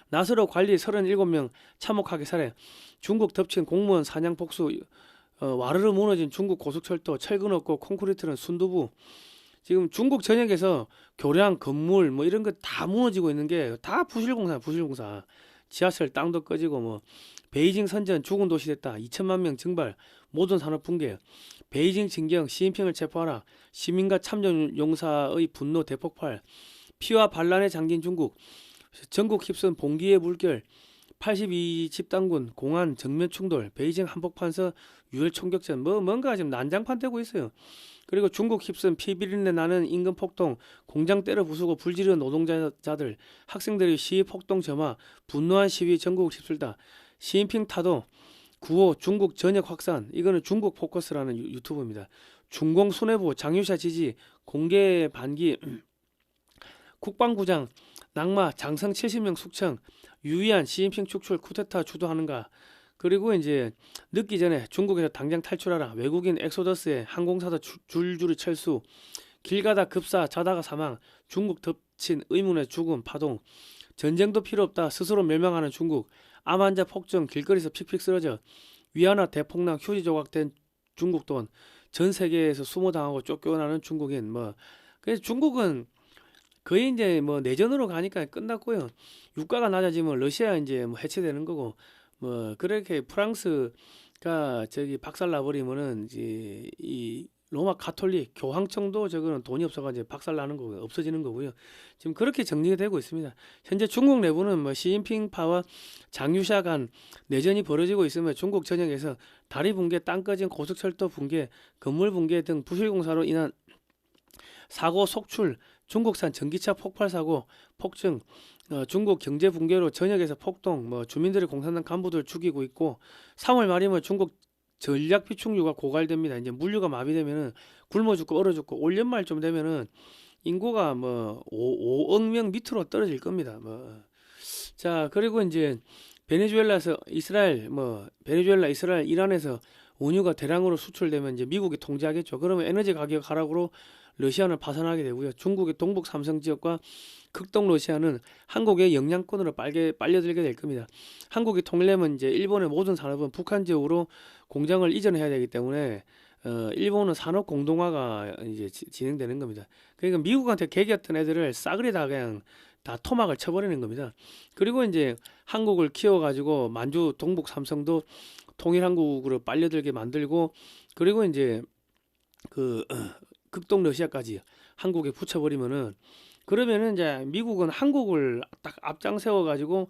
나스로 관리 37명 참혹하게 살해. 중국 덮친 공무원 사냥 복수. 와르르 무너진 중국 고속철도, 철근 없고 콘크리트는 순두부. 지금 중국 전역에서 교량, 건물 뭐 이런 거 다 무너지고 있는 게 다 부실공사, 부실공사. 지하철 땅도 꺼지고 뭐 베이징 선전 죽은 도시 됐다. 2천만 명 증발. 모든 산업 붕괴. 베이징 진경, 시진핑을 체포하라. 시민과 참전용사의 분노 대폭발. 피와 반란에 잠긴 중국. 전국 휩쓴 봉기의 물결. 82집단군 공안 정면 충돌. 베이징 한복판서 유혈 총격전. 뭔가 지금 난장판 되고 있어요. 그리고 중국 휩쓴 피비린내 나는 임금 폭동. 공장 때려 부수고 불지르는 노동자들. 학생들의 시위 폭동 점화. 분노한 시위 전국을 휩쓸다. 시진핑 타도 9호 중국 전역 확산. 이거는 중국 포커스라는 유튜브입니다. 중공 수뇌부 장유샤 지지 공개 반기. 국방부장 낙마 장성 70명 숙청. 유의한 시진핑 축출 쿠데타 주도하는가. 그리고 이제 늦기 전에 중국에서 당장 탈출하라. 외국인 엑소더스에 항공사도 줄줄이 철수. 길 가다 급사 자다가 사망. 중국 덮친 의문의 죽음 파동. 전쟁도 필요 없다. 스스로 멸망하는 중국. 암 환자 폭증 길거리에서 픽픽 쓰러져. 위안화 대폭락 휴지 조각된 중국 돈. 전 세계에서 수모당하고 쫓겨나는 중국인. 뭐 그래서 중국은 거의 이제 뭐 내전으로 가니까 끝났고요. 유가가 낮아지면 러시아 이제 뭐 해체되는 거고 뭐 그렇게 프랑스가 저기 박살나 버리면은 이제 이 로마 가톨릭 교황청도 저거는 돈이 없어가지고 박살나는 거고 없어지는 거고요. 지금 그렇게 정리가 되고 있습니다. 현재 중국 내부는 뭐 시진핑파와 장유샤 간 내전이 벌어지고 있으며 중국 전역에서 다리 붕괴, 땅 꺼진 고속철도 붕괴, 건물 붕괴 등 부실공사로 인한 사고 속출, 중국산 전기차 폭발 사고, 폭증, 중국 경제 붕괴로 전역에서 폭동, 뭐 주민들의 공산당 간부들 죽이고 있고 3월 말이면 중국 전략 비축류가 고갈됩니다. 이제 물류가 마비되면은 굶어 죽고 얼어 죽고 올 연말쯤 되면은 인구가 뭐 5억 명 밑으로 떨어질 겁니다. 뭐 자, 그리고 이제 베네수엘라에서 이스라엘, 뭐 베네수엘라, 이스라엘, 이란에서 원유가 대량으로 수출되면 이제 미국이 통제하겠죠. 그러면 에너지 가격 하락으로 러시아는 파산하게 되고요. 중국의 동북 삼성 지역과 극동 러시아는 한국의 영향권으로 빨려들게 될 겁니다. 한국이 통일되면 이제 일본의 모든 산업은 북한 지역으로 공장을 이전해야 되기 때문에 일본은 산업 공동화가 이제 진행되는 겁니다. 그러니까 미국한테 개겼던 애들을 싸그리 다 그냥 다 토막을 쳐버리는 겁니다. 그리고 이제 한국을 키워가지고 만주 동북 삼성도 통일한국으로 빨려들게 만들고, 그리고 이제 그 극동 러시아까지 한국에 붙여버리면은, 그러면은 이제 미국은 한국을 딱 앞장 세워가지고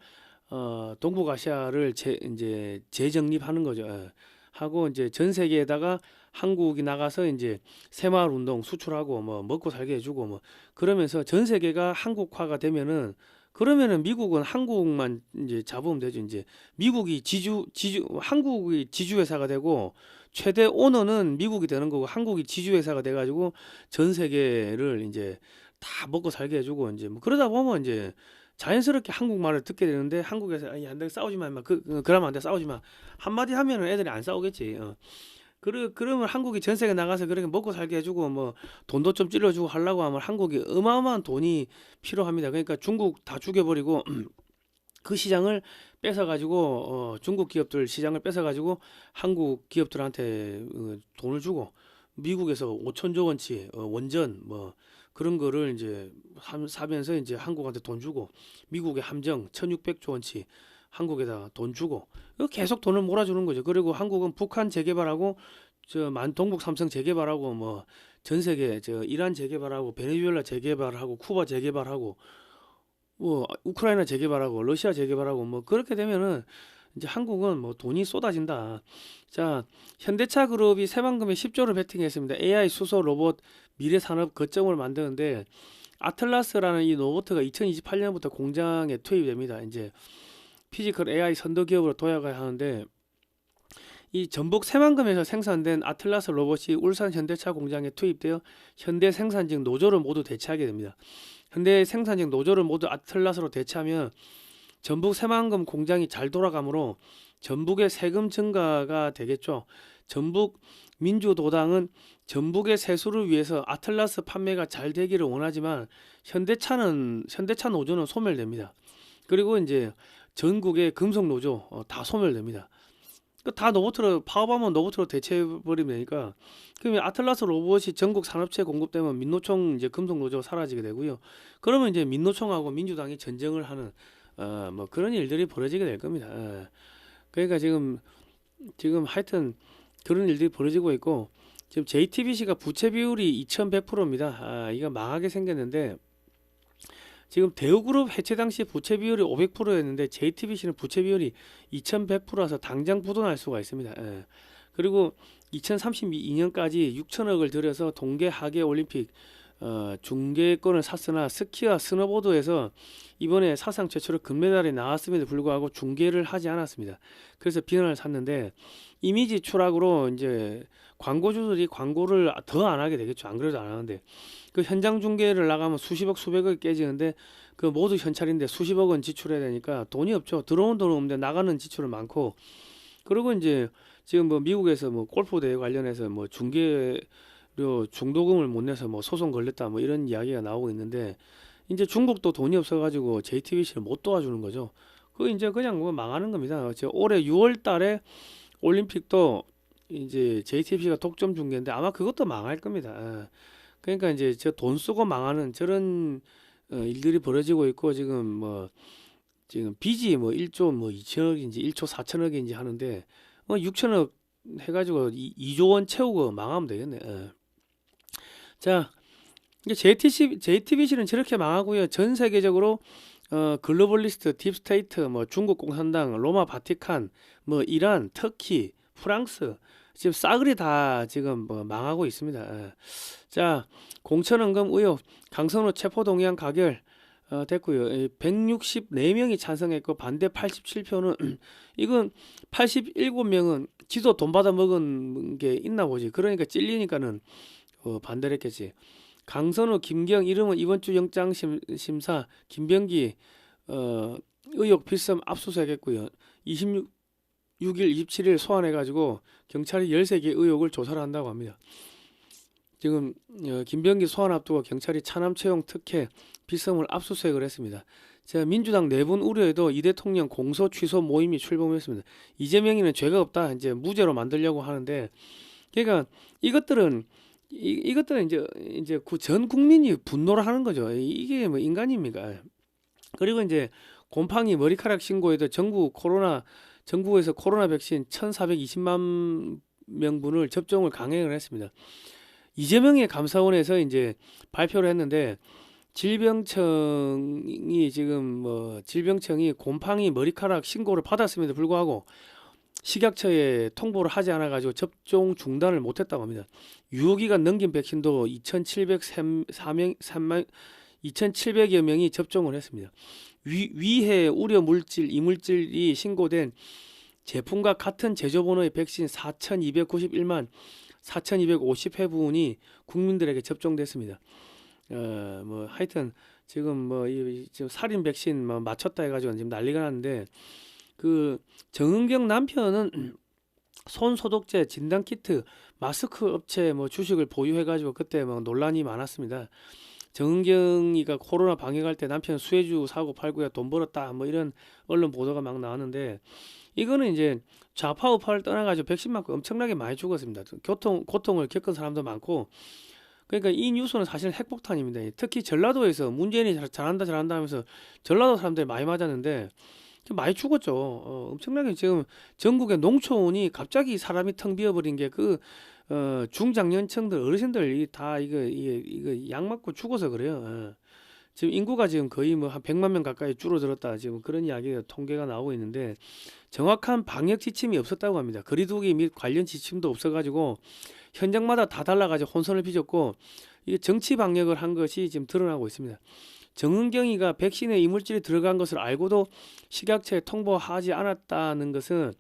동북아시아를 이제 재정립하는 거죠. 하고 이제 전 세계에다가 한국이 나가서 이제 새마을 운동 수출하고 뭐 먹고 살게 해주고 뭐 그러면서 전 세계가 한국화가 되면은, 그러면은 미국은 한국만 이제 잡으면 되죠. 이제 미국이 한국이 지주회사가 되고 최대 오너는 미국이 되는 거고, 한국이 지주회사가 돼가지고 전 세계를 이제 다 먹고 살게 해주고, 이제 뭐 그러다 보면 이제 자연스럽게 한국말을 듣게 되는데, 한국에서 아니 안돼 싸우지 마, 그러면 안 돼, 싸우지 마 한마디 하면은 애들이 안 싸우겠지. 그러면 한국이 전 세계 나가서 그렇게 먹고 살게 해주고 뭐 돈도 좀 찔러주고 하려고 하면 한국이 어마어마한 돈이 필요합니다. 그러니까 중국 다 죽여버리고 그 시장을 뺏어가지고 중국 기업들 시장을 뺏어가지고 한국 기업들한테 돈을 주고, 미국에서 5천조 원치 원전 뭐 그런 거를 이제 사면서 이제 한국한테 돈 주고, 미국의 함정 1600조 원치 한국에다 돈 주고, 계속 돈을 몰아주는 거죠. 그리고 한국은 북한 재개발하고 동북 삼성 재개발하고 뭐 전 세계 이란 재개발하고 베네수엘라 재개발하고 쿠바 재개발하고 뭐 우크라이나 재개발하고 러시아 재개발하고 뭐 그렇게 되면은 이제 한국은 뭐 돈이 쏟아진다. 자, 현대차 그룹이 새만금에 10조를 베팅했습니다. AI 수소 로봇 미래 산업 거점을 만드는데, 아틀라스라는 이 로봇가 2028년부터 공장에 투입됩니다. 이제 피지컬 AI 선도 기업으로 도약해야 하는데, 이 전북 새만금에서 생산된 아틀라스 로봇이 울산 현대차 공장에 투입되어 현대 생산직 노조를 모두 대체하게 됩니다. 현대 생산직 노조를 모두 아틀라스로 대체하면 전북 새만금 공장이 잘 돌아가므로 전북의 세금 증가가 되겠죠. 전북 민주도당은 전북의 세수를 위해서 아틀라스 판매가 잘 되기를 원하지만 현대차 노조는 소멸됩니다. 그리고 이제 전국의 금속 노조 다 소멸됩니다. 다 로봇으로 파업하면 로봇으로 대체해버리면 되니까, 그러면 아틀라스 로봇이 전국 산업체에 공급되면 민노총 이제 금속 노조가 사라지게 되고요. 그러면 이제 민노총하고 민주당이 전쟁을 하는 뭐 그런 일들이 벌어지게 될 겁니다. 그러니까 지금 하여튼 그런 일들이 벌어지고 있고, 지금 JTBC가 부채 비율이 2100%입니다. 이거 망하게 생겼는데, 지금 대우그룹 해체 당시 부채 비율이 500%였는데 JTBC는 부채 비율이 2100%라서 당장 부도날 수가 있습니다. 그리고 2032년까지 6천억을 들여서 동계 하계 올림픽 중계권을 샀으나 스키와 스노보드에서 이번에 사상 최초로 금메달이 나왔음에도 불구하고 중계를 하지 않았습니다. 그래서 비난을 샀는데, 이미지 추락으로 이제 광고주들이 광고를 더 안 하게 되겠죠. 안 그래도 안 하는데, 그 현장 중계를 나가면 수십억 수백억이 깨지는데 그 모두 현찰인데 수십억 원 지출해야 되니까 돈이 없죠. 들어온 돈은 없는데 나가는 지출은 많고, 그리고 이제 지금 뭐 미국에서 뭐 골프 대회 관련해서 뭐 중계료 중도금을 못 내서 뭐 소송 걸렸다 뭐 이런 이야기가 나오고 있는데, 이제 중국도 돈이 없어가지고 JTBC를 못 도와주는 거죠. 그 이제 그냥 뭐 망하는 겁니다. 올해 6월 달에 올림픽도 이제 JTBC가 독점 중계인데 아마 그것도 망할 겁니다. 그러니까 이제 돈 쓰고 망하는 저런 일들이 벌어지고 있고, 지금 빚이 뭐 1조 뭐 2천억인지 1조 4천억인지 하는데 6천억 해가지고 2조 원 채우고 망하면 되겠네. 자, 이제 JTBC는 저렇게 망하고요. 전 세계적으로 글로벌리스트, 딥스테이트, 뭐 중국 공산당, 로마 바티칸, 뭐 이란, 터키, 프랑스 지금 싸그리 다 지금 뭐 망하고 있습니다. 자, 공천원금 의혹, 강선우 체포동의안 가결 됐고요. 164명이 찬성했고 반대 87표는 이건 87명은 지도 돈 받아 먹은 게 있나 보지. 그러니까 찔리니까는 반대를 했겠지. 강선우, 김경 이름은 이번 주 영장 심사, 김병기 의혹 필성 압수수색했고요. 6일, 27일 소환해가지고 경찰이 13개 의혹을 조사를 한다고 합니다. 지금 김병기 소환 앞두고 경찰이 차남 채용 특혜 비서물 압수수색을 했습니다. 제가 민주당 내분 우려에도 이 대통령 공소 취소 모임이 출범했습니다. 이재명이는 죄가 없다 이제 무죄로 만들려고 하는데 그러니까 이것들은 이것들은 이제 전 국민이 분노를 하는 거죠. 이게 뭐 인간입니까? 그리고 이제 곰팡이 머리카락 신고에도 전국에서 코로나 백신 1,420만 명분을 접종을 강행을 했습니다. 이재명의 감사원에서 이제 발표를 했는데 질병청이 곰팡이 머리카락 신고를 받았음에도 불구하고 식약처에 통보를 하지 않아 가지고 접종 중단을 못 했다고 합니다. 유효기간 넘긴 백신도 2,700여 명이 접종을 했습니다. 위해 우려 물질, 이물질이 신고된 제품과 같은 제조번호의 백신 4,291만 4,250회분이 국민들에게 접종됐습니다. 뭐 하여튼 지금 지금 살인 백신 맞췄다 해가지고 지금 난리가 났는데 그 정은경 남편은 손 소독제, 진단 키트, 마스크 업체 주식을 보유해가지고 그때 논란이 많았습니다. 정은경이가 코로나 방역할 때 남편 수혜주 사고 팔고야 돈 벌었다 이런 언론 보도가 막 나왔는데 이거는 이제 좌파 우파를 떠나가지고 백신 맞고 엄청나게 많이 죽었습니다. 고통을 겪은 사람도 많고 그러니까 이 뉴스는 사실 핵폭탄입니다. 특히 전라도에서 문재인이 잘한다 하면서 전라도 사람들이 많이 맞았는데 많이 죽었죠. 엄청나게 지금 전국의 농촌이 갑자기 사람이 텅 비어버린 게 중장년층들 어르신들 이거 약 맞고 죽어서 그래요. 지금 인구가 지금 거의 한 100만 명 가까이 줄어들었다. 지금 그런 이야기가 통계가 나오고 있는데 정확한 방역 지침이 없었다고 합니다. 거리두기 및 관련 지침도 없어가지고 현장마다 다 달라가지고 혼선을 빚었고 이게 정치 방역을 한 것이 지금 드러나고 있습니다. 정은경이가 백신에 이물질이 들어간 것을 알고도 식약처에 통보하지 않았다는 것은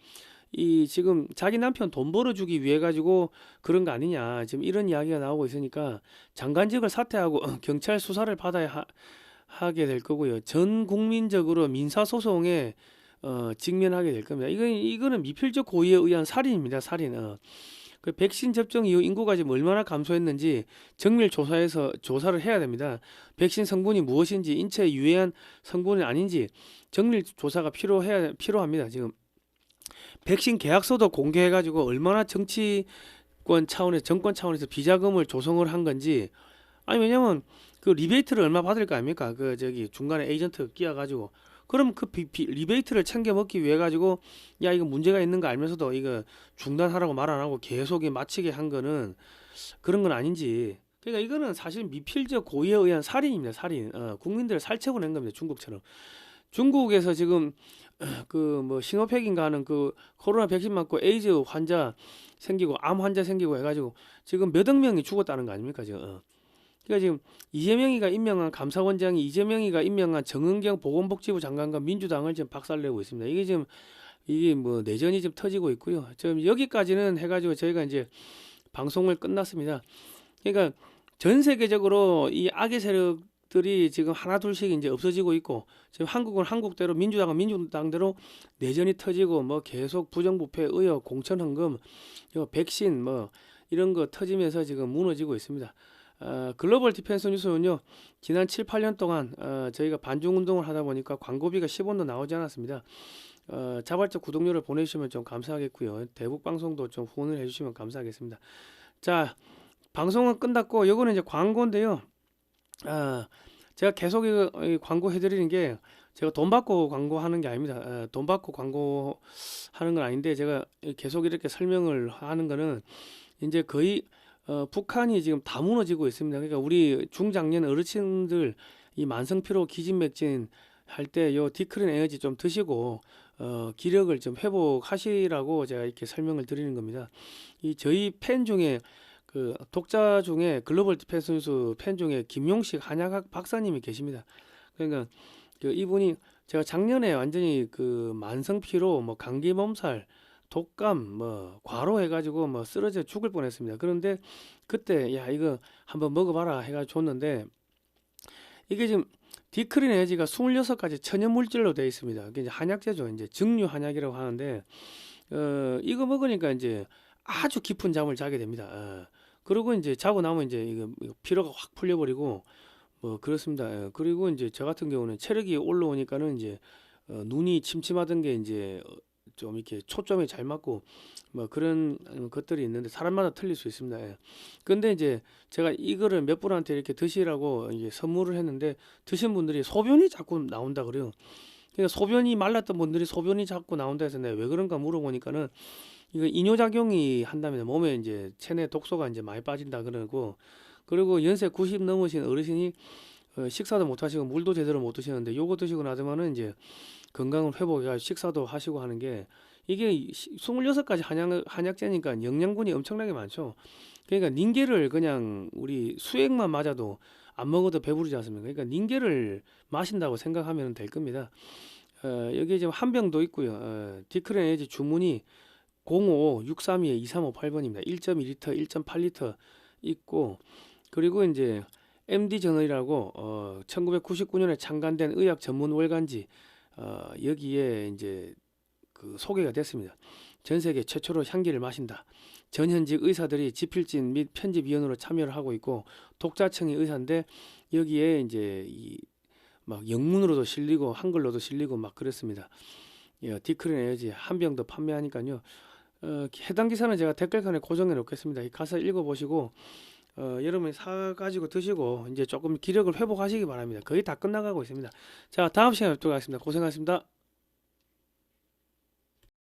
지금 자기 남편 돈 벌어주기 위해 가지고 그런 거 아니냐 지금 이런 이야기가 나오고 있으니까 장관직을 사퇴하고 경찰 수사를 받아야 하게 될 거고요. 전 국민적으로 민사소송에 직면하게 될 겁니다. 이거는 미필적 고의에 의한 살인입니다. 살인. 그 백신 접종 이후 인구가 지금 얼마나 감소했는지 정밀 조사를 해야 됩니다. 백신 성분이 무엇인지 인체에 유해한 성분이 아닌지 정밀 조사가 필요합니다. 지금 백신 계약서도 공개해가지고 얼마나 정권 차원에서 비자금을 조성을 한 건지 왜냐면 그 리베이트를 얼마 받을 거 아닙니까? 중간에 에이전트 끼워가지고 그럼 그 리베이트를 챙겨 먹기 위해 가지고 이거 문제가 있는 거 알면서도 이거 중단하라고 말 안 하고 계속 마치게 한 거는 그런 건 아닌지. 그러니까 이거는 사실 미필적 고의에 의한 살인입니다. 살인. 국민들을 살처분 한 겁니다. 중국처럼. 중국에서 지금 싱어팩인가 하는 코로나 백신 맞고 에이즈 환자 생기고 암 환자 생기고 해가지고 지금 몇억 명이 죽었다는 거 아닙니까 지금. 그러니까 지금 이재명이가 임명한 감사원장이 이재명이가 임명한 정은경 보건복지부 장관과 민주당을 지금 박살내고 있습니다. 이게 내전이 지금 터지고 있고요. 지금 여기까지는 해가지고 저희가 이제 방송을 끝났습니다. 그러니까 전 세계적으로 이 악의 세력들이 지금 하나 둘씩 이제 없어지고 있고 지금 한국은 한국대로 민주당은 민주당대로 내전이 터지고 계속 부정부패 의혹 공천헌금 백신 이런 거 터지면서 지금 무너지고 있습니다. 글로벌 디펜스 뉴스는요 지난 7, 8년 동안 저희가 반중운동을 하다 보니까 광고비가 10원도 나오지 않았습니다. 자발적 구독료를 보내주시면 좀 감사하겠고요. 대북 방송도 좀 후원을 해주시면 감사하겠습니다. 자, 방송은 끝났고 이거는 이제 광고인데요. 제가 계속 광고 해드리는 게 제가 돈 받고 광고하는 게 아닙니다. 돈 받고 광고하는 건 아닌데 제가 계속 이렇게 설명을 하는 거는 이제 거의 북한이 지금 다 무너지고 있습니다. 그러니까 우리 중장년 어르신들 이 만성피로 기진맥진 할 때 요 디크린 에너지 좀 드시고 기력을 좀 회복하시라고 제가 이렇게 설명을 드리는 겁니다. 저희 팬 중에 독자 중에 글로벌 디펜스 뉴스 팬 중에 김용식 한약학 박사님이 계십니다. 그러니까 이분이 제가 작년에 완전히 만성피로 감기 몸살 독감 과로 해가지고 쓰러져 죽을 뻔했습니다. 그런데 그때 이거 한번 먹어봐라 해가지고 줬는데 이게 지금 디크린 에너지가 26가지 천연 물질로 되어 있습니다. 이게 이제 한약재죠. 이제 증류 한약이라고 하는데 이거 먹으니까 이제 아주 깊은 잠을 자게 됩니다. 그리고 이제 자고 나면 이제 이거 피로가 확 풀려버리고 뭐 그렇습니다. 그리고 이제 저 같은 경우는 체력이 올라오니까는 이제 눈이 침침하던 게 이제 좀 이렇게 초점이 잘 맞고 뭐 그런 것들이 있는데 사람마다 틀릴 수 있습니다. 근데 이제 제가 이거를 몇 분한테 이렇게 드시라고 이제 선물을 했는데 드신 분들이 소변이 자꾸 나온다 그래요. 그러니까 소변이 말랐던 분들이 소변이 자꾸 나온다 해서 내가 왜 그런가 물어보니까는 이거 이뇨작용이 한다면 몸에 이제 체내 독소가 이제 많이 빠진다 그러고, 그리고 연세 90 넘으신 어르신이 식사도 못 하시고 물도 제대로 못 드시는데 요거 드시고 나서면은 이제 건강을 회복해 식사도 하시고 하는 게 이게 26가지 한약재니까 영양분이 엄청나게 많죠. 그러니까 닌게를 그냥 우리 수액만 맞아도 안 먹어도 배부르지 않습니까? 그러니까 닌게를 마신다고 생각하면 될 겁니다. 여기에 지금 한 병도 있고요. 디크렌 에너지 주문이 05-632-2358번입니다. 1.2리터, 1.8리터 있고, 그리고 이제 MD 저널이라고 1999년에 창간된 의학 전문 월간지 여기에 이제 그 소개가 됐습니다. 전 세계 최초로 향기를 마신다. 전현직 의사들이 지필진 및 편집위원으로 참여를 하고 있고 독자층이 의사인데 여기에 이제 이 막 영문으로도 실리고 한글로도 실리고 막 그랬습니다. 디크린 에너지 한 병 더 판매하니까요. 해당 기사는 제가 댓글칸에 고정해 놓겠습니다. 가서 읽어보시고 여러분이 사가지고 드시고 이제 조금 기력을 회복하시기 바랍니다. 거의 다 끝나가고 있습니다. 자, 다음 시간에 뵙도록 하겠습니다. 고생하셨습니다.